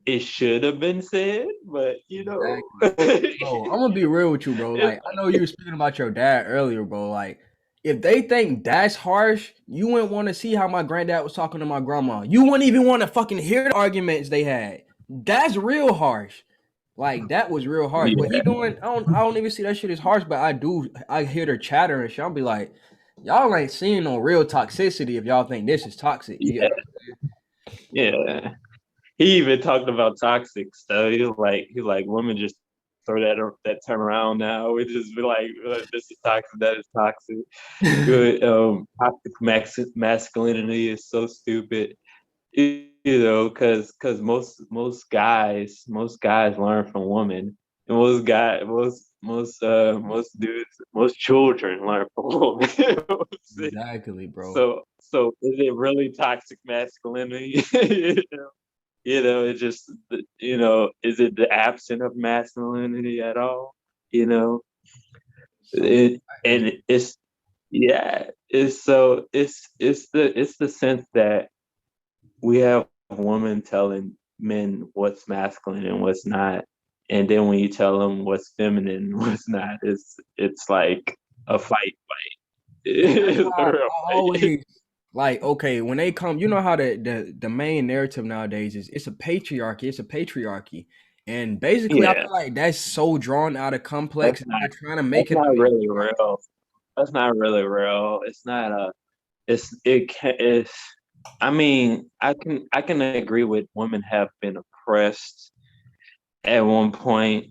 it should have been said, but Exactly. Bro, I'm gonna be real with you, bro. it's Like, I know you were speaking about your dad earlier, bro. Like, if they think that's harsh, you wouldn't want to see how my granddad was talking to my grandma. You wouldn't even want to fucking hear the arguments they had. That's real harsh. Like, that was real harsh. What he yeah, doing, I don't even see that shit as harsh, but I hear their chatter and shit. I'll be like, y'all ain't seeing no real toxicity if y'all think this is toxic. You yeah, get what yeah. He even talked about toxic stuff. He's like, women just throw that term around now. We just be like, this is toxic, that is toxic. I'm Good, masculinity is so stupid. Because most guys learn from women, and most dudes, most children learn from women. exactly, bro. So is it really toxic masculinity? It's just, is it the absence of masculinity at all? You know, So and it's yeah, it's the sense that we have women telling men what's masculine and what's not, and then when you tell them what's feminine and what's not, it's like a fight. And that's It's a why real I fight. always like, okay, when they come, you know how the main narrative nowadays is it's a patriarchy. And basically I Yeah, feel like that's so drawn out of that's complex and not they're trying to that's make it a not really matriarchy. real. That's not really real. It's not a. It can. It's. I mean, I can agree with women have been oppressed at one point,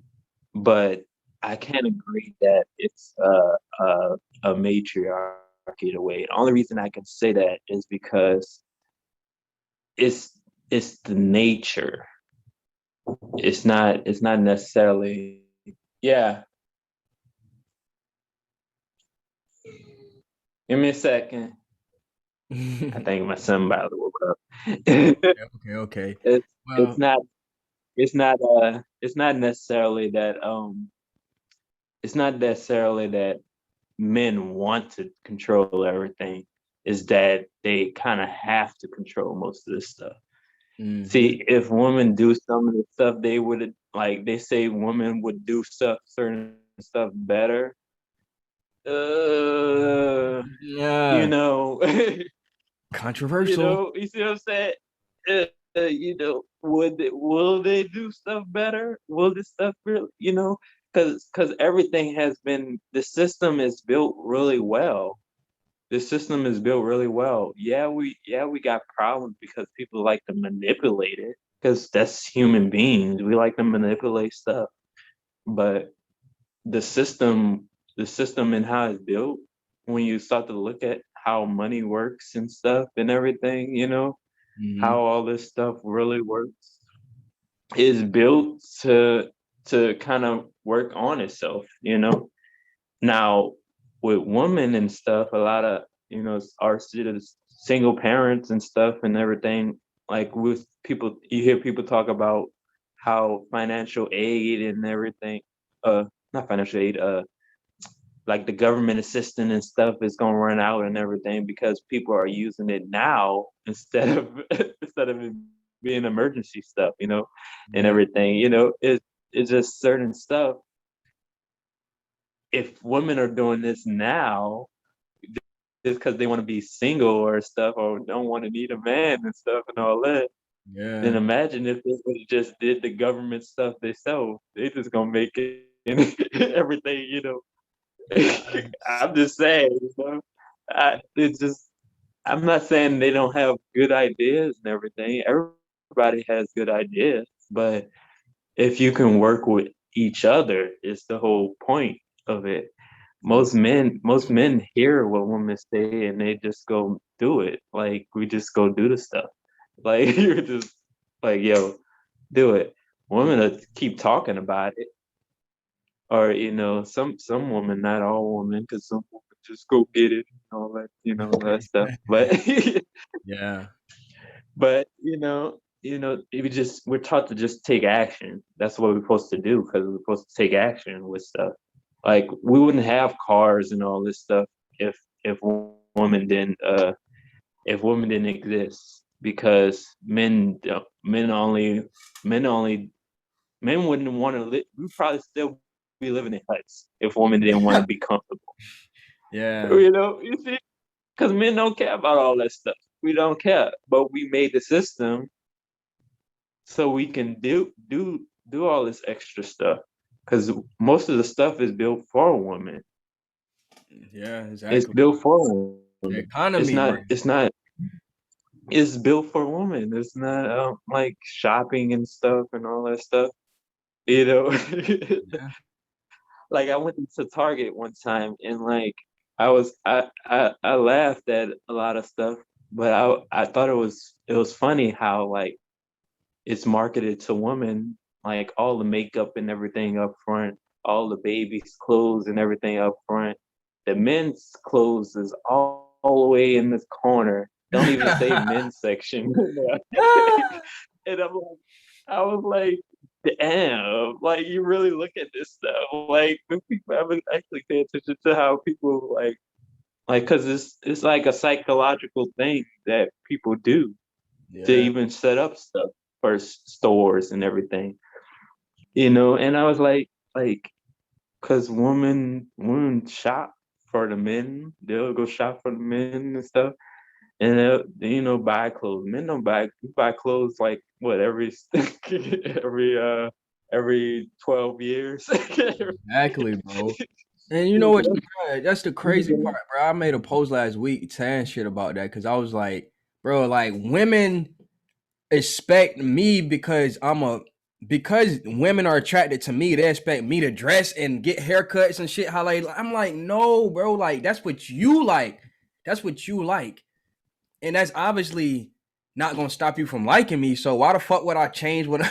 but I can't agree that it's a matriarchy the way. The only reason I can say that is because it's it's the nature. It's not necessarily. Yeah, give me a second. I think my son about to woke up. Okay, okay. it's it's Well, not it's not necessarily that it's not necessarily that men want to control everything. Is that they kind of have to control most of this stuff. hmm. See, if women do some of the stuff they would like, they say women would do stuff, certain stuff better. You Yeah, know, controversial. you see what I'm saying? Will they do stuff better? Will this stuff really, because everything has been, the system is built really well. The system is built really well. Yeah, we got problems because people like to manipulate it. because that's human beings. We like to manipulate stuff, but the system, the system and how it's built, when you start to look at how money works and stuff and everything, Hmm. how all this stuff really works, is built to kind of work on itself. Now, with women and stuff, a lot of our students, single parents and stuff and everything. Like with people, you hear people talk about how financial aid and everything, not financial aid, like the government assistance and stuff is gonna run out and everything because people are using it now instead of instead of it being emergency stuff, and Yeah. everything. It's just certain stuff. If women are doing this now just because they want to be single or stuff or don't want to need a man and stuff and all that, then Yeah. imagine if they would've just did the government stuff themselves. They just gonna make it everything. I'm just saying. It's just I'm not saying they don't have good ideas and everything. Everybody has good ideas, but if you can work with each other, is the whole point of it. Most men hear what women say and they just go do it. Like we just go do the stuff. Like you're just like, yo, do it. Women will keep talking about it, or some women, not all women, because some women just go get it and all that, that stuff. But Yeah. we're taught to just take action. That's what we're supposed to do because we're supposed to take action with stuff. Like we wouldn't have cars and all this stuff if if women didn't if women didn't exist because men only men wouldn't want to live. We'd probably still be living in huts if women didn't want to be comfortable. Yeah. You see, because men don't care about all that stuff. We don't care, but we made the system so we can do all this extra stuff. Because most of the stuff is built for women. Yeah. It's Exactly. built for The women. It's economy, bro. not. It's not. It's built for women. It's not like shopping and stuff and all that stuff. You know, Yeah. like I went to Target one time and like I laughed at a lot of stuff, but I thought it was funny how like it's marketed to women, like all the makeup and everything up front, all the baby's clothes and everything up front. The men's clothes is all the way in this corner. Don't even say men's section. And I was like, damn, like you really look at this stuff. Like when people ever actually pay attention to how people because it's like a psychological thing that people do to Yeah. even set up stuff for stores and everything. And I was like, cause women shop for the men. They'll go shop for the men and stuff, and they'll buy clothes. Men don't buy clothes like what every every 12 years. Exactly, bro. And you know what, bro, that's the crazy part, bro. I made a post last week saying shit about that because I was like, bro, like women expect me because women are attracted to me, they expect me to dress and get haircuts and shit. How like I'm like, no, bro, like that's what you like. That's what you like. And that's obviously not gonna stop you from liking me. So why the fuck would I change what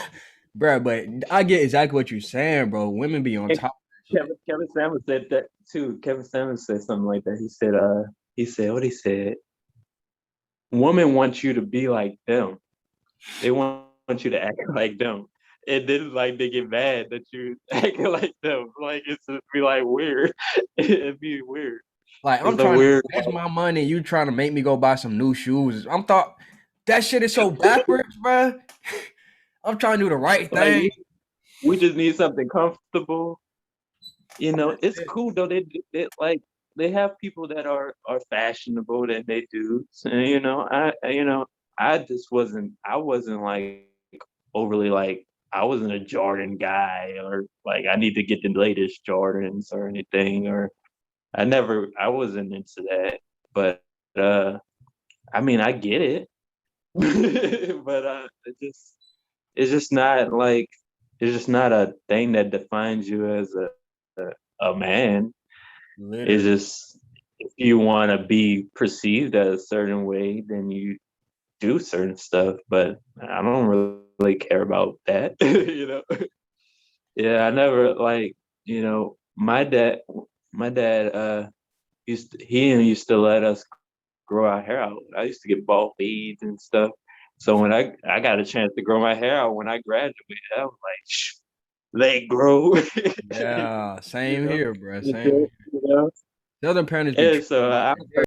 bro? But I get exactly what you're saying, bro. Women be on And top of that shit. Kevin Samuels said that too. Kevin Samuels said something like that. He said what he said. Women want you to be like them. They want you to act like them. And then like they get mad that you acting like them. Like it's just be like weird. It'd be weird. Like I'm It's a trying to weird invest my money, you trying to make me go buy some new shoes. I'm thought that shit is so backwards, bro. I'm trying to do the right like thing. we just need something comfortable. That's It's it. cool though. They like they have people that are fashionable that they do. So, I just wasn't like overly like I wasn't a Jordan guy or like I need to get the latest Jordans or anything or I wasn't into that. But I mean I get it. But it just it's just not like it's just not a thing that defines you as a man. It's Literally. just if you want to be perceived as a certain way, then you do certain stuff. But I don't really care about that, you know. Yeah, I never like, my dad used to let us grow our hair out. I used to get bald fades and stuff. So when I got a chance to grow my hair out when I graduated, I was like, shh, let it grow. Yeah, you same know, here, bro. you Same here. know. Southern parents be And tripping so about I that.